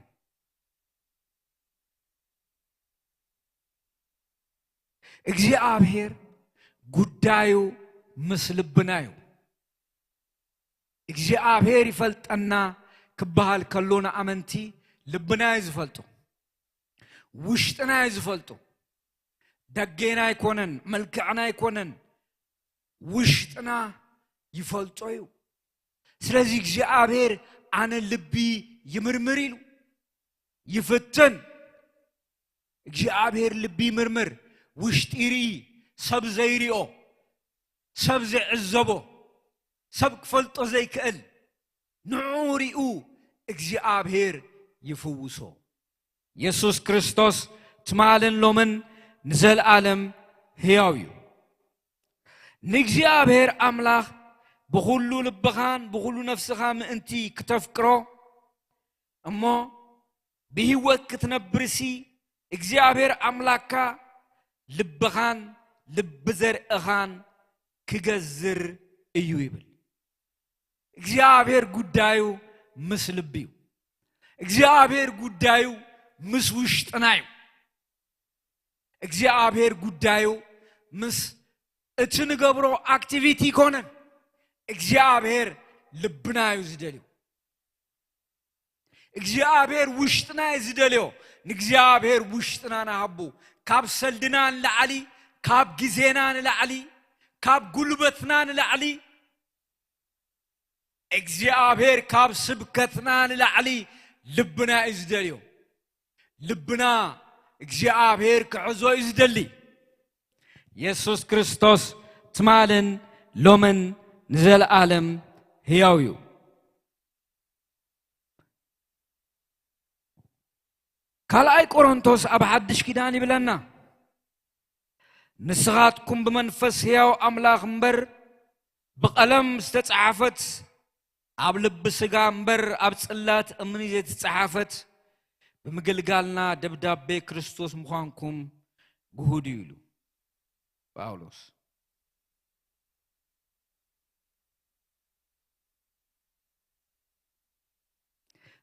እግዚአብሔር ጉዳዩ ምስልብናዩ እግዚአብሔር ይፈልጠና ክባሃል ከሎና አመንቲ ልብና ይዝፈልጡ ውሽጥና ይዝፈልጡ ደገና ይኮነን መልክዕና ይኮነን ውሽጥና ይፈልጦዩ ስለዚህ እግዚአብሔር አነ ልቢ ይምርምር ይሉ ይፈተን እግዚአብሔር ልቢ ይምርምር ውሽጥ ይሪ ሰብ ዘይሪኦ ሰብ ዘይዕዘቦ ሰብ ክፈልጦ ዘይክእል ንዑሪኡ እግዚአብሔር ይፈውሶ ኢየሱስ ክርስቶስ ትማልን ሎምን ንዘልዓለም ሕያው እዩ ንእግዚአብሔር አምላክ በሁሉ ልብኻን በሁሉ ነፍስኻ ምእንቲ ከተፍቅሮ እሞ በህይወት ክትነብርሲ እግዚአብሔር አምላክካ ልብኻን ልብ ዘርእኻን ክገዝር እዩ ይብል እግዚአብሔር ጉዳዩ ምስ ልብዩ እግዚአብሔር ጉዳዩ ምስ ውሽጥናዩ እግዚአብሔር ጉዳዩ ምስ እትንገብሮ አክቲቪቲ ኮነን እግዚአብሔር ልብናዩ ዝደልዩ እግዚአብሔር ውሽጥና ዝደልዩ ንእግዚአብሔር ውሽጥና ናሃቡ ካብ ሰልድናን ለዓሊ ካብ ጊዜናን ለዓሊ ካብ ጉልበትናን ለዓሊ እግዚአብሔር ካብ ስብከትናን ለዓሊ ልብና ዝደልዩ ልብና እግዚአብሔር ክዕዞ ዝደሊ ኢየሱስ ክርስቶስ ትማልን ሎመን ንዘለዓለም ሕያው እዩ ካልኣይ ቆሮንቶስ ኣብ ሓድሽ ኪዳን ይብለና ንስኻትኩም ብመንፈስ ሕያው ኣምላኽ እምበር ብቐለም ዝተጻሕፈት ኣብ ልቢ ስጋ እምበር ኣብ ጽላት እምኒ ዘይተጻሕፈት ብምግልጋልና ደብዳቤ ክርስቶስ ምዃንኩም ግሁድ ይሉ ጳውሎስ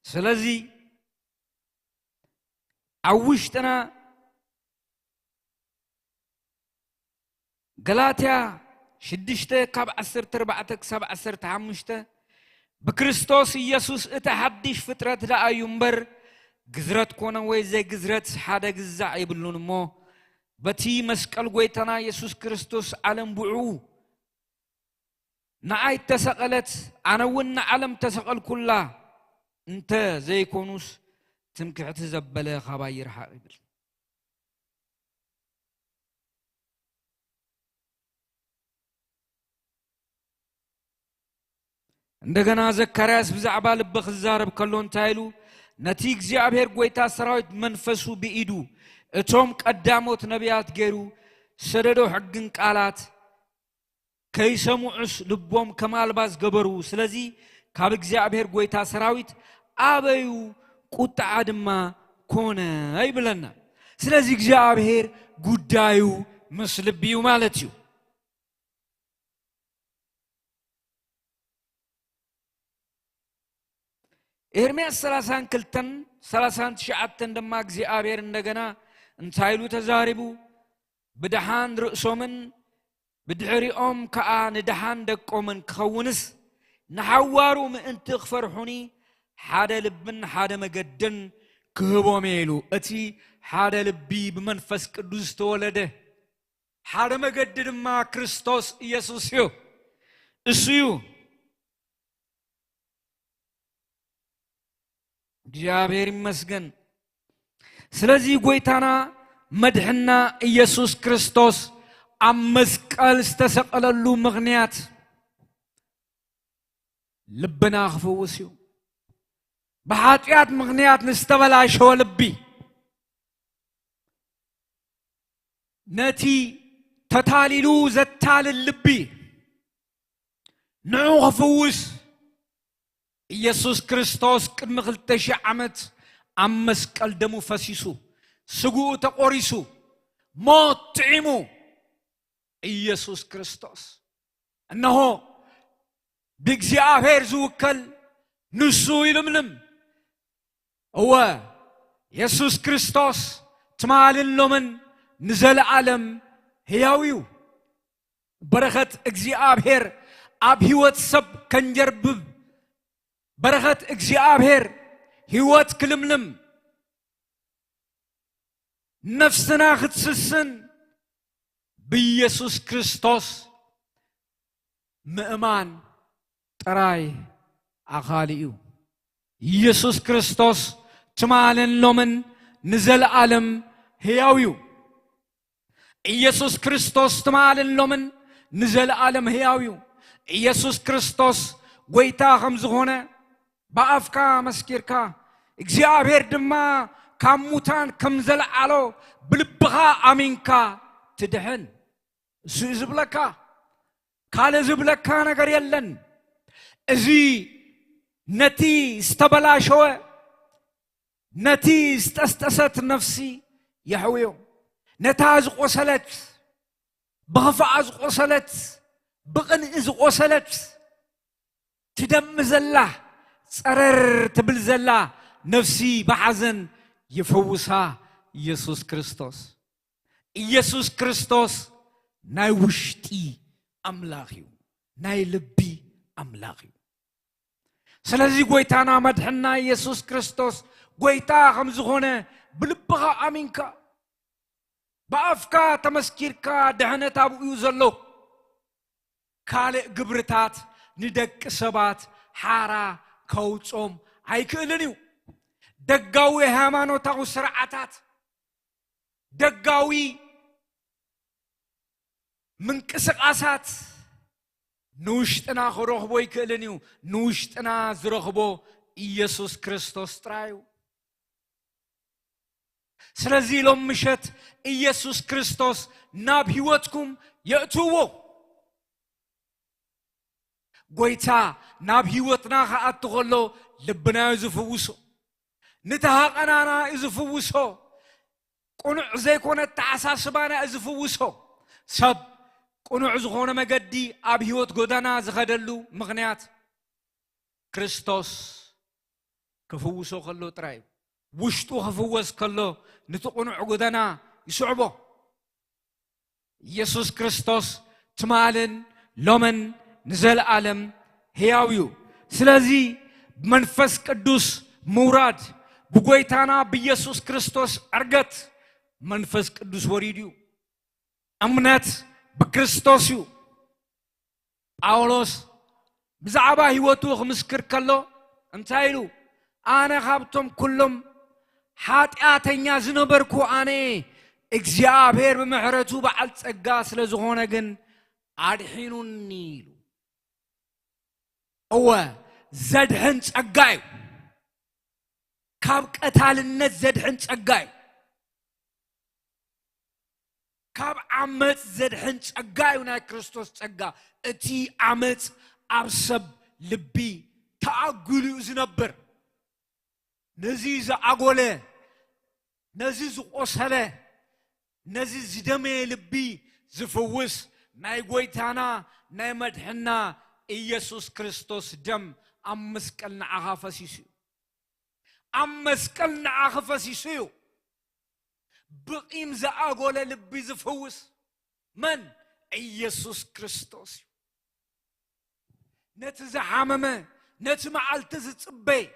ስለዚ አውሽጥና ገላትያ 6 ካብ 14 ክሳብ 15 በክርስቶስ ኢየሱስ እተ ሐዲሽ ፍጥረት ዳአዩ እምበር ግዝረት ኮነ ወይ ዘይ ግዝረት ሓደ ግዛዕ ይብሉን እሞ በቲ መስቀል ጎይታና ኢየሱስ ክርስቶስ ዓለም ብዑ ንዓይ ተሰቀለት አነውን ዓለም ተሰቀልኩላ እንተ ዘይኮኑስ ትምክሕቲ ዘበለ ኻባይር ሓቅብል እንደገና ዘካርያስ ብዛዕባ ልብ ክዛረብ ከሎ እንታይሉ ነቲ እግዚአብሔር ጎይታ ሰራዊት መንፈሱ ቢኢዱ እቶም ቀዳሞት ነቢያት ገይሩ ሰደዶ ሕግን ቃላት ከይሰሙዑስ ልቦም ከማልባዝ ገበሩ ስለዚ ካብ እግዚአብሔር ጎይታ ሰራዊት አበዩ ቁጣ ድማ ኮነ ይብለና ስለዚ እግዚአብሔር ጉዳዩ መስልብዩ ማለት እዩ ኤርምያስ 32:39 ድማ እግዚአብሔር እንደገና እንታይሉ ተዛሪቡ ብድሃን ርእሶምን ብድሕሪኦም ከዓ ንድሃን ደቆምን ክኸውንስ ንሓዋሩ ምእንቲ ክፈርሑኒ ሓደ ልብን ሓደ መገድን ክህቦም ኢሉ እቲ ሓደ ልቢ ብመንፈስ ቅዱስ ተወለደ ሓደ መገድ ድማ ክርስቶስ ኢየሱስ እዩ እሱ እዩ እግዚአብሔር ይመስገን ስለዚህ ጎይታና መድሕና ኢየሱስ ክርስቶስ ኣብ መስቀል ዝተሰቀለሉ ምኽንያት ልብና ክፍውስ እዩ በኃጢአት ምክንያት ንስተበላሸው ልቢ ነቲ ተታሊሉ ዘታልል ልቢ ንዑ ክፍውስ ኢየሱስ ክርስቶስ ቅድሚ 2000 ዓመት ኣብ መስቀል ደሙ ፈሲሱ ስጉኡ ተቆሪሱ ሞት ጥዒሙ ኢየሱስ ክርስቶስ እነሆ ብእግዚአብሔር ዝውከል ንሱ ይልምልም هو ኢየሱስ ክርስቶስ ትማልን ሎመን ንዘለዓለም ሕያውዩ በረኸት እግዚአብሔር ኣብ ሕይወት ሰብ ከንጀርብብ በረኸት እግዚአብሔር ሕይወት ክልምልም ነፍስና ክትስስን በኢየሱስ ክርስቶስ ምእማን ጥራይ አኻልዩ ኢየሱስ ክርስቶስ ትማልን ሎመን ንዘለዓለም ሕያውዩ ኢየሱስ ክርስቶስ ትማልን ሎመን ንዘለዓለም ሕያውዩ ኢየሱስ ክርስቶስ ጎይታ ከም ዝኾነ በአፍካ መስኪርካ እግዚአብሔር ድማ ካብ ሙታን ከም ዘለዓሎ ብልብኻ አሚንካ ትድሕን እሱ ዝብለካ ካለ ዝብለካ ነገር የለን እዚ ነቲ ዝተበላሸወ ነቲ ዝተስተሰት ነፍሲ يحويو نتا زقوسلت بخفع زقوسلت بقن إذ قسلت تدم زلا صرر تبل زلا نفسي بحزن يفوسها يسوع كريستوس يسوع كريستوس ناي وشتي أملاخيو ناي لبي أملاخيو سلازي قويتانا مدحنا يسوع كريستوس قويتا خمزخونة بلبها أمينكا بأفكا تمسكيركا دهنة أبو يوزلو كالي قبرتات ندك سبات حارا كوتسوم هايكلنيو دقاوي هامانو تاو سرعاتات دقاوي من كسقاسات نوشتنا خروخبو يكلنيو نوشتنا زرخبو يسوع كريستوس ترايو سلازي لهم مشت يسوع كريستوس ناب هيوتكم يأتوو قويتا ناب هيوتنا خاات تغلو لبنا يزفوسو نتهاق أنا يزفوسو قنع زي كونت تعساسبانا يزفوسو سب قنع زخونا مقدي اب هيوت قدانا زخدلو مغنيات كريستوس كفوسو خلو ترايب وشتو خفوز كله نتقنع قدنا يسعبه يسوع كريستوس تمالن لمن نزل عالم هياويو سلازي منفس قدوس موراد بقويتانا بيسوع كريستوس أرغت منفس قدوس وريديو أمنات بكريستوسيو أولوس بزعبا هيوتو خمسكر كله انتايلو أنا خابتم كلهم ኃጢአተኛ ዝነበርኩ አኔ እግዚአብሔር በመሕረቱ በዓል ጸጋ ስለዝኾነ ግን አድሒኑኒ ኢሉ እወ ዘድሕን ጸጋዩ ካብ ቀታልነት ዘድሕን ጸጋዩ ካብ ዓመፅ ዘድሕን ጸጋዩ ናይ ክርስቶስ ጸጋ እቲ ዓመፅ ኣብ ሰብ ልቢ ተኣጉሉ ዝነብር نزي زعقولة نزي زقوسلة نزي زدمي لبي زفوس ناي قويتانا ناي مدحنا يسوع كريستوس دم أمسكلنا عخفسيسيو أمسكلنا عخفسيسيو بقيم زعقولة لبي زفوس من يسوع كريستوس نتزحممه نتمعلتز تصبي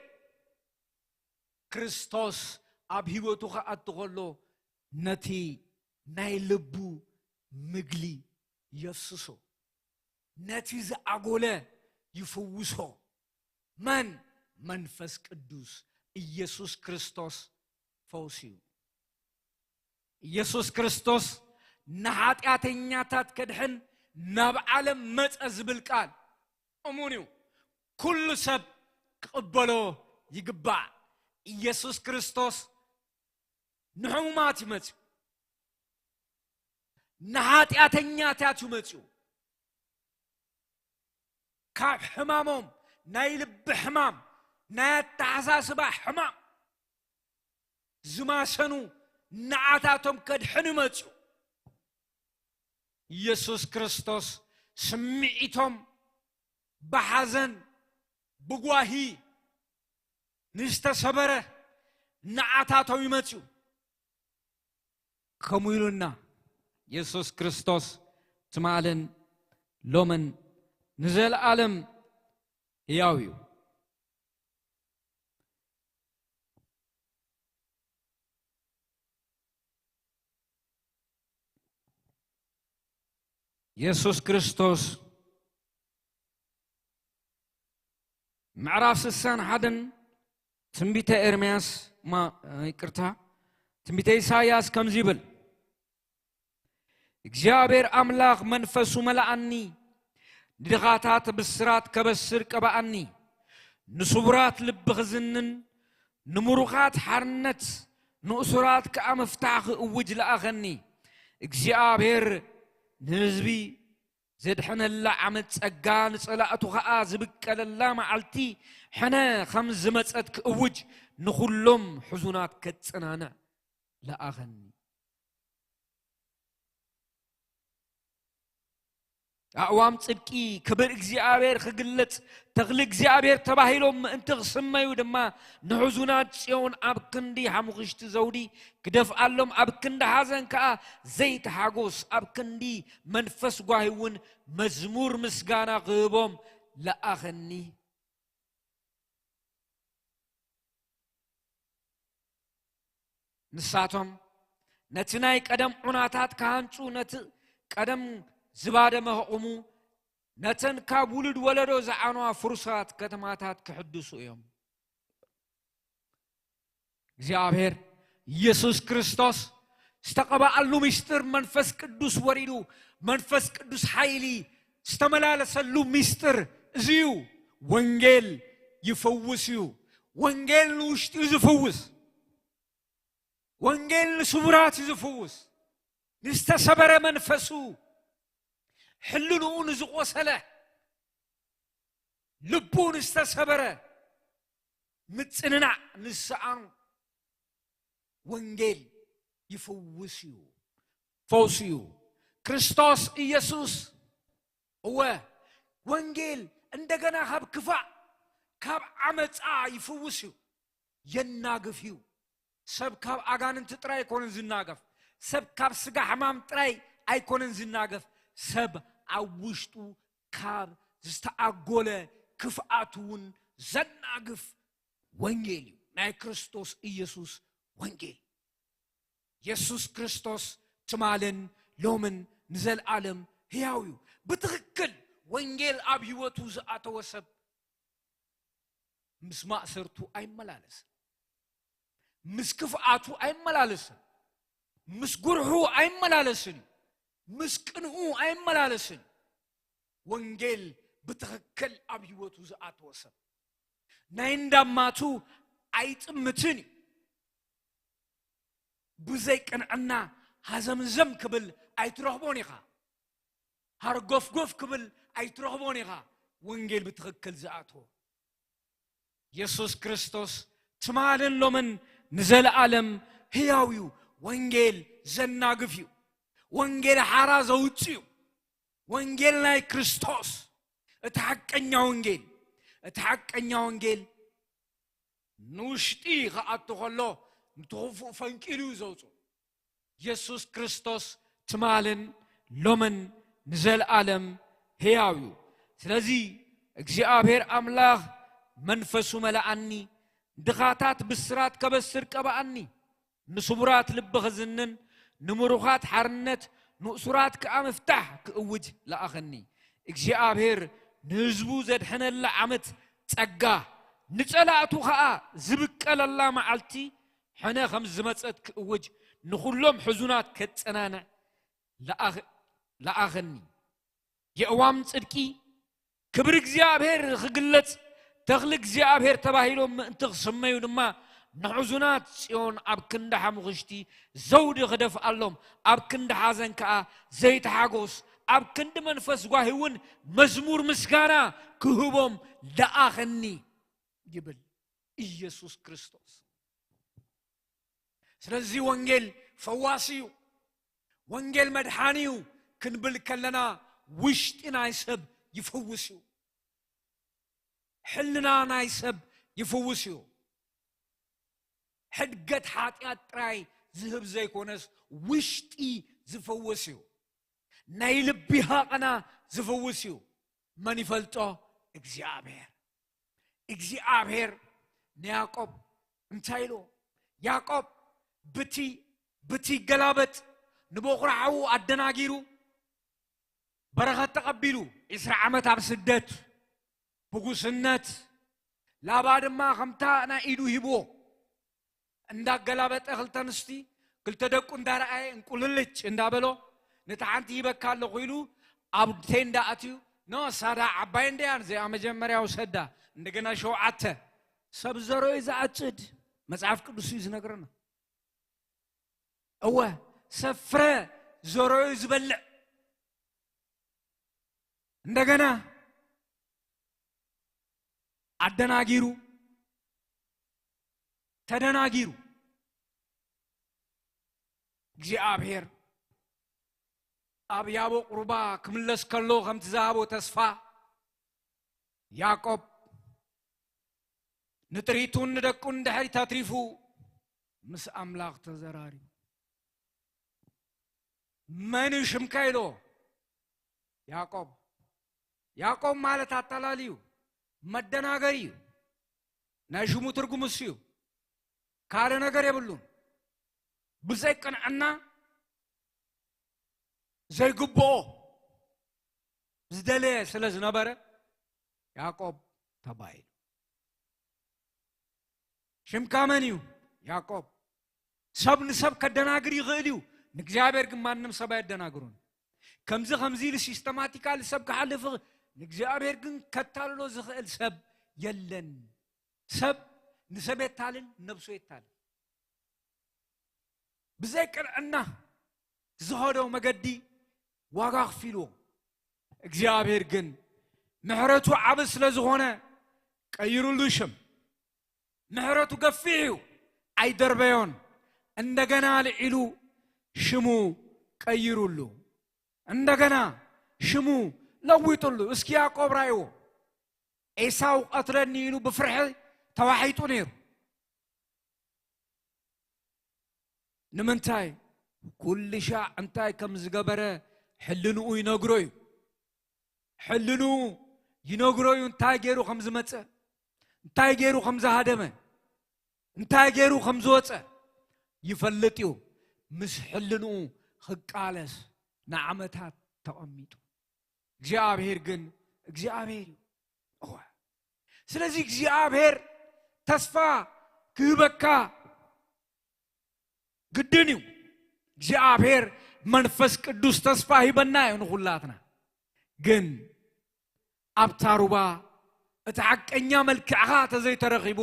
كريستوس أب هيوتو خاات تغلو نتي ناي لبو مغلي يسوسو نتي زعقولة يفوسو من منفس قدوس يسوع كريستوس فوسيو يسوع كريستوس نحاتياتنياتات كدحن ناب عالم متأزبل قال أمونيو كل سب قبلو يقبع يسوع كريستوس نحومات يمتو نحاتياتنياتات يمتو كاب حمامهم نايلب حمام نايت تعزاسبا حمام زماسنو نعاتاتهم كدحن يمتو يسوع كريستوس سمعتهم بحزن بقواهي نستسبره نعاتاتو يمتو كميلنا يسوع كريستوس تمالن لومن نزل عالم ياويو يسوع كريستوس معراف سسان حدن تنبيت إرمياس ما يكرتها تنبيت إساياس كم زيبل እግዚአብሔር አምላክ መንፈሱ መላአኒ ድኻታት ብስራት ከበስር ቀባአኒ ንሱብራት ልብ خزنن ንሙሩኻት ሓርነት ንኡሱራት ከአመፍታህ እውጅ ለአኸኒ እግዚአብሔር ንህዝቢ ዘድሕነላ ዓመት ጸጋ ንጸላእቱ ኸኣ ዝብቀለላ መዓልቲ ሕነ ከም ዝመጸት ክእውጅ ንኹሎም ሕዙናት ከጽናንዕ ለአኸኒ أقوام صدقي كبر እግዚአብሔር خجلت تغل እግዚአብሔር تباهيلهم انت سميو دما نحزونات صيون ابكندي حمغشت زودي كدف قالهم ابكند حزن كا زيت حاغوس ابكندي منفس غايون مزمور مسغانا غيبهم لاخني نساتهم نتناي قدم عناتات كانچو نت قدم زباده مهقمو نتن كابولد ولدو زعانوا فرصات كتماتات كحدثوا يوم እግዚአብሔር ኢየሱስ ክርስቶስ استقبل مستر منفس قدوس وريدو منفس قدوس حيلي استملالسلو مستر زيو ወንጌል ይፈውስዩ ወንጌል ውስጥ ይፈውስ ወንጌል ስብራት ይፈውስ ንስተሰበረ መንፈሱ حللون زقوسله لبون استسبره متصنع نسعان وانجيل يفوسيو فوسيو كريستوس إيسوس هو وانجيل عندنا هاب كفا كاب عمت يفوسيو يناقفيو سب كاب أغانن تتراي كونن زناقف سب كاب سقا حمام تراي أي كونن زناقف سب عوشتو كاب زستعقوله كفعاتون زناقف وانجيليو ناي كريستوس إيسوس وانجيل يسوس كريستوس تمالن لومن نزل عالم هياويو بتغكل وانجيل أبيوتو زعاتو وسب مسماء سرتو أي ملالس مسكفعاتو أي ملالس مسقرحو أي ملالسني مسكنهو أي ملالسن وانجيل بتغكل أبيوتو زعاتو وسب ناين داماتو أي تمتني بزيك أنا هزم زم كبل أي تروحبونيها هرقف قف كبل أي تروحبونيها وانجيل بتغكل زعاتو يسوس كريستوس تمالن لمن نزل عالم هياويو وانجيل زناقفيو وانجيل حراز وطيو وانجيل ناي كريستوس اتحقنيا وانجيل اتحقنيا وانجيل نوشتي غاتو خلو نتوفو فانكيلو زوتو يسوس كريستوس تمالن لمن نزل عالم هياويو سلازي እግዚአብሔር አምላክ መንፈሱ መላአኒ ድኻታት ብስራት ከበስር ቀባአኒ ንስቡራት ልበኸዝንን ንምሩኻት ሓርነት ንእሱራት ከአመፍታሕ ክእውጅ ለአኸኒ እግዚአብሔር ንህዝቡ ዘድሕነላ ዓመት ጸጋ ንጸላእቱ ኸኣ ዝብቀለላ መዓልቲ ሕነ ከም ዝመጸት ክእውጅ ንኹሎም ሕዙናት ከጸናንዕ ለአኸኒ የእዋም ጽድቂ ክብር እግዚአብሔር ክግለጽ ተኽሊ እግዚአብሔር ተባሂሎም ምእንቲ ክስመዩ ድማ ንሕዙናት ጽዮን ኣብ ክንዲ ሓሙኽሽቲ ዘውዲ ክደፍኣሎም ኣብ ክንዲ ሓዘን ከዓ ዘይተሓጎስ ኣብ ክንዲ መንፈስ ጓሂውን መዝሙር ምስጋና ክህቦም ለአኸኒ ይብል ኢየሱስ ክርስቶስ ስለዚህ ወንጌል ፈዋሲዩ ወንጌል መድሓኒዩ ክንብል ከለና ውሽጢ ናይ ሰብ يفوسيو حلنا نايسب يفوسيو حدقت حاتيات تراي زهب زي كونس وشتي زفوسيو نايلبيها قنا زفوسيو من يفلتو اكزيابير نياقوب انتايلو ياقوب بتي قلابت نبوغرعو الدناغيرو برغت تقبلو إسرع عمت عب سدت بقوسنت لا بعد ما خمتا أنا إيدو هبو عندك قلابت أخلتا نستي قلت دك اندار أي نقول لك اندابلو نتعنتي بكالو قيلو أبتين داتيو نو سارا عباين ديان زي عم جمريا وسدا عندنا شو عته سبزرو إذا أتشد مسعف كدوسي زنقرنا أوه سفرة زرو يزبلع እንደገና አደናጊሩ ተደናጊሩ እግዚአብሔር أبيابو قربا كملس كلو خمت زابو تسفا يعقوب نتريتون ندكون دحري تاتريفو مس أملاق تزراري من شمكايلو يعقوب مالت أطلاليو مدنا غريو ناجمو ترقمسيو كارنا غريبلون بزيكن عنا زي قبو زدلي سلز نبرة يعقوب تبايل شم كامنيو يعقوب سب نسب كدناغري غليو نجابر كمان سب يدناغرون كمزة خمزيل سيستماتيكال سب كحلف نجابر كن كتالو زخل سب يلن سب نسب يتالن نبسو يتالن بذكر أنه زهروا مجدي واقع فيلو እግዚአብሔር ግን ምህረቱ عبس لزغونه ቀይሩልሽም ምህረቱ ገፊው አይደርበዮን እንደገና ለኢሉ ሽሙ ቀይሩሉ እንደገና ሽሙ ለውጡሉ እስኪ ያዕቆብ ራዩ ኤሳው ቀትለኒ ኢሉ በፍርሕ ተዋሂጡ ነይሩ نمنتاي كل شيء انتاي كم زغبره حلنو ينغروي حلنو ينغروي انتاي غيرو خمز مص انتاي غيرو خمز هادمه انتاي غيرو خمز وص يفلطيو مس حلنو خقالس نعمتات تقميطو እግዚአብሔር ግን እግዚአብሔር ስለዚህ እግዚአብሔር ተስፋ ክበካ قدنيو እግዚአብሔር መንፈስ ቅዱስ ተስፋ ይበናዩ ሁላትና ግን አብታሩባ እተሐቀኛ መልክዓ ተዘይ ተረኺቡ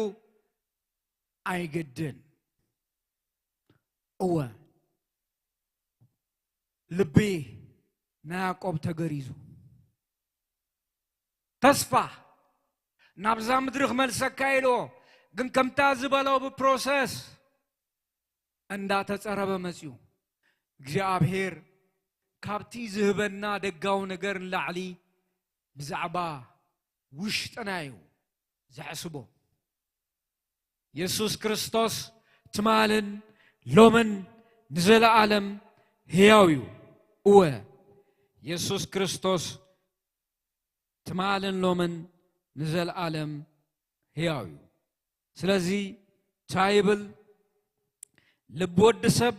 አይገድን እወ ልቤ ናያቆብ ተገሪዙ ተስፋ ናብዛ ምድርኽ መልሰካይሎ ግን ከምታ ዝበለው በፕሮሰስ እንዳ ተጸረበ መጽዩ እግዚአብሔር ካብቲ ዝህበና ደጋው ነገር ላዕሊ ብዛዕባ ውሽጥናዩ ዘሕስቦ ኢየሱስ ክርስቶስ ትማልን ሎምን ንዘለዓለም ሕያውዩ እወ ኢየሱስ ክርስቶስ ትማልን ሎምን ንዘለዓለም ሕያውዩ ስለዚህ ታይብል لبود سب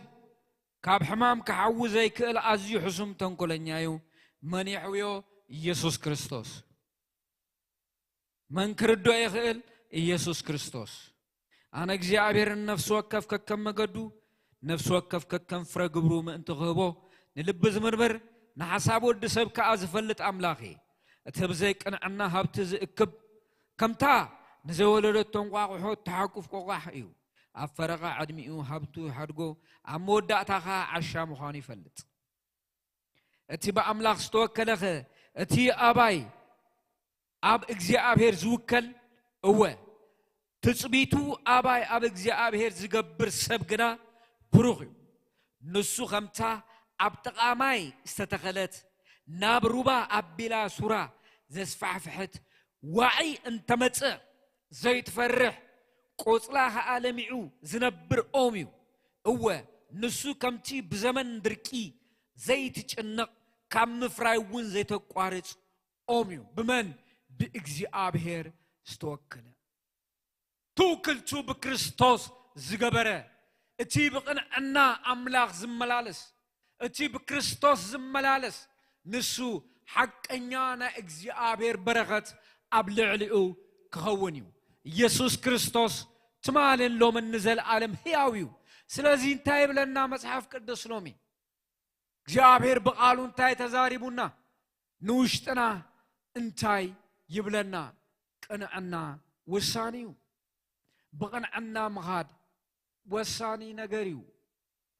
كاب حمام كحوزي كل عزي حسم تنقلنيايو من يحويو يسوع كريستوس من كردو يخيل يسوع كريستوس أنا እግዚአብሔር النفس وكف ككم مجدو نفس وكف ككم فرق برو من تغبو نلب زمربر نحساب ود سب كأزفلت أملاخي تبزيك أنا عنا هبتز إكب كم تا نزولت تنقاق وحوت تحقف قاحيو أفرقا عدميو هبتو حدقو أمودة تاخا عشا مخاني فلت اتبا أملاخ ستوكلخ اتي أباي أب إجزيابهر زوكل هو تثبيتو أباي أب إجزيابهر زقبر سبقنا بروغيو نسو خمتا أب تقاماي استتخلت نابروبا أب بلا سورة زسفعفحت وعي انتمت زي تفرح قوصلاها عالميعو زنبر أوميو هو نسو كمتي بزمن دركي زي تجنق كم فرايون زي تقارج أوميو بمن بإجزيابهر ستوكل توكلتو بكريستوس زغبره اتي بقنا أملاخ زملالس اتي بكريستوس زملالس نسو حقنيانا إجزيابهر برغت أبلعلئو كهونيو ኢየሱስ ክርስቶስ ትማልን ሎምን ንዘል ዓለም ሕያውዩ ስለዚህ እንታይ ብለና መጽሐፍ ቅዱስ ሎሚ እግዚአብሔር በቃሉ እንታይ ተዛሪቡና ንውሽጥና እንታይ ይብለና ቅንዕና ወሳኒዩ በቅንዕና መኻድ ወሳኒ ነገርዩ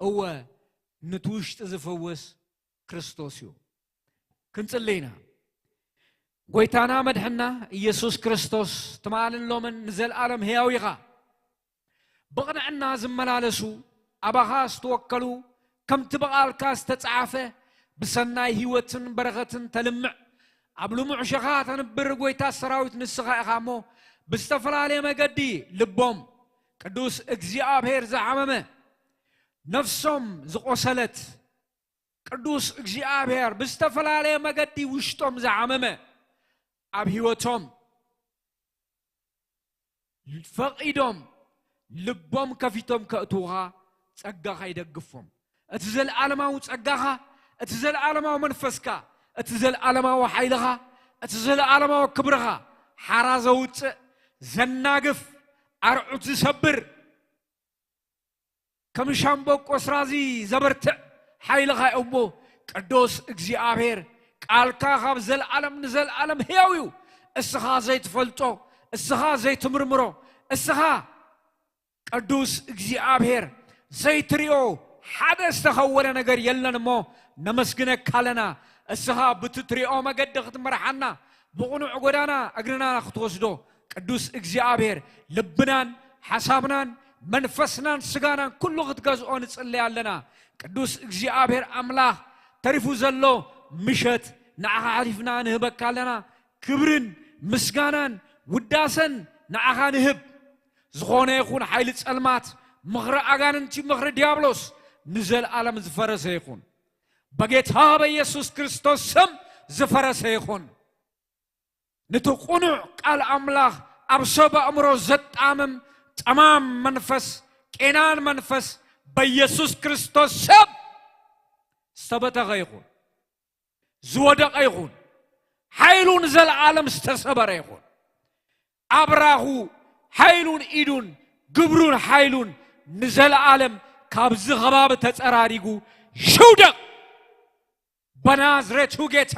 እወ ንትውሽጥ ዝፈወስ ክርስቶስ እዩ ክንጽልይና ጎይታና መድሕና ኢየሱስ ክርስቶስ ትማልን ሎምን ንዘል ዓለም ሕያውይኻ بقنعنا زملالسو أباها استوكلو كم تبقالك استعافة بسناي هيوتن برغتن تلمع أبلمع شخات نبر قويتا سراوت نسخة إخامو بستفلالي مقدي لبهم قدوس اجزيابهر زعممه نفسهم زقوسلت قدوس اجزيابهر بستفلالي مقدي وشتهم زعممه أب هيوتهم فقيدهم لبهم كفيتهم كأتوها تسقاها يدقفهم اتزل عالماو تسقاها اتزل عالماو منفسكا اتزل عالماو حيلها اتزل عالماو كبرها حرازوت زناقف أرعوت سبر كمشامبوك وسرازي زبرت حيلها أمو قدوس اجزيابهر قالكا خبزل عالم نزل عالم هياويو اسخا زي تفلتو اسخا زي تمرمرو اسخا قدوس اجزيابهر زي تريو حدث تخول نجر يلن مو نمسكنك كالنا اسخا بتتريو مقد ختمرحنا بغنو عقدانا اقرنا نختوسدو قدوس اجزيابهر لبنان حسابنان منفسنان سغانان كله غتغزون نصلي علينا قدوس اجزيابهر املاح تعرفوا زلو مشت نعها عرفنا نهبك علينا كبرن مسغانان وداسن نعها نهب زغونه يكون حيل صلمات مغرى اغاننتي مغرى ديابلوس نزل عالم زفرس يكون بغيتا بيسوس كريستوس سم زفرس يكون نتقنع قال املاح ابسب امرو زطامم تمام منفس كينان منفس بيسوس كريستوس سم استبتا يكون زودق يكون حيلون زل عالم استسبر يكون ابراهو حيلون ايدون قبرون حيلون نزل عالم كابز غباب تتصراريغو شودق بنازريتو ጌታ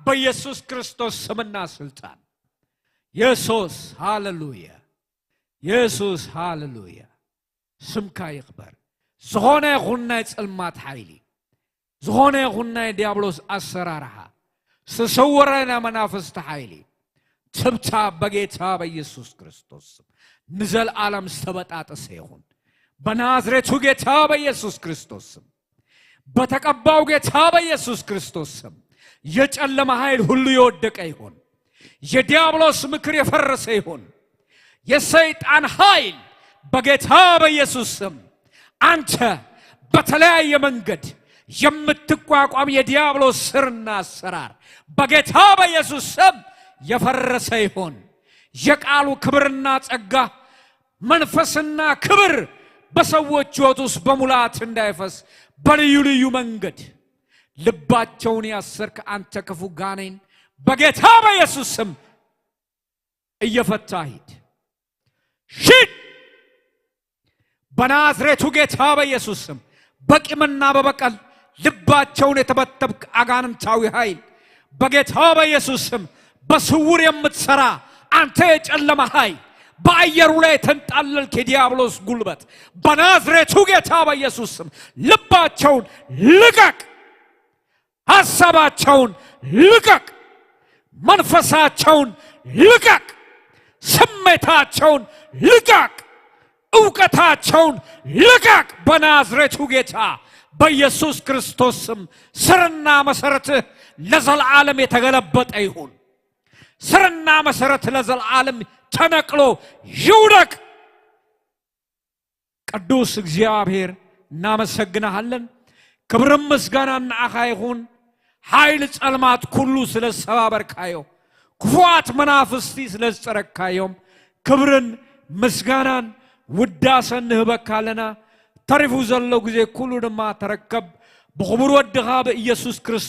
በኢየሱስ ክርስቶስ ስምና ስልጣን ኢየሱስ ሃሌሉያ ኢየሱስ ሃሌሉያ ስምካ ይክበር ዝሆነ ይኹን ጽልማት ኃይሊ ዝሆነ ይኹን ዲያብሎስ አሰራርሃ ሰሰወረና መናፍስት ኃይሊ ትብታ በጌታ በኢየሱስ ክርስቶስ ንዘል ዓለም ስተበጣጠሰ ይሁን በናዝሬቱ ጌታ በኢየሱስ ክርስቶስ በተቀባው ጌታ በኢየሱስ ክርስቶስ የጨለማ ኃይል ሁሉ ይወደቀ ይሁን የዲያብሎስ ምክር የፈረሰ ይሁን የሰይጣን ኃይል በጌታ በኢየሱስ አንተ በተለያየ መንገድ የምትቋቋም የዲያብሎስ ስርና አሰራር በጌታ በኢየሱስ የፈረሰ ይሁን የቃሉ ክብርና ጸጋ መንፈስና ክብር በሰዎች ሕይወት ውስጥ በሙላት እንዳይፈስ በልዩ ልዩ መንገድ ልባቸውን ያሰርክ አንተ ክፉ ጋኔን በጌታ በኢየሱስ ስም እየፈታህ ሂድ ሽድ በናዝሬቱ ጌታ በኢየሱስ ስም በቂምና በበቀል ልባቸውን የተበተብክ አጋንንታዊ ኃይል በጌታ በኢየሱስ ስም በስውር የምትሰራ አንተ የጨለማ ኃይል በአየሩ ላይ ተንጣለልክ የዲያብሎስ ጉልበት በናዝሬቱ ጌታ በኢየሱስ ስም ልባቸውን ልቀቅ ሐሳባቸውን ልቀቅ መንፈሳቸውን ልቀቅ ስሜታቸውን ልቀቅ ዕውቀታቸውን ልቀቅ በናዝሬቱ ጌታ በኢየሱስ ክርስቶስ ስም ስርና መሰረት ለዘላለም የተገለበጠ ይሁን ስርና መሰረት ለዘላለም ተነቅሎ ይውደቅ ቅዱስ እግዚአብሔር እናመሰግናለን ክብርም ምስጋናና አኻ ይሁን ኃይል ጸልማት ሁሉ ስለሰባበርካዮ ክፉአት መናፍስቲ ስለጸረካዮም ክብርን ምስጋናን ውዳሰን ንህበካለና ተሪፉ ዘሎ ጊዜ ሁሉ ድማ ተረከብ በክብር ወድኻ በኢየሱስ ክርስቶስ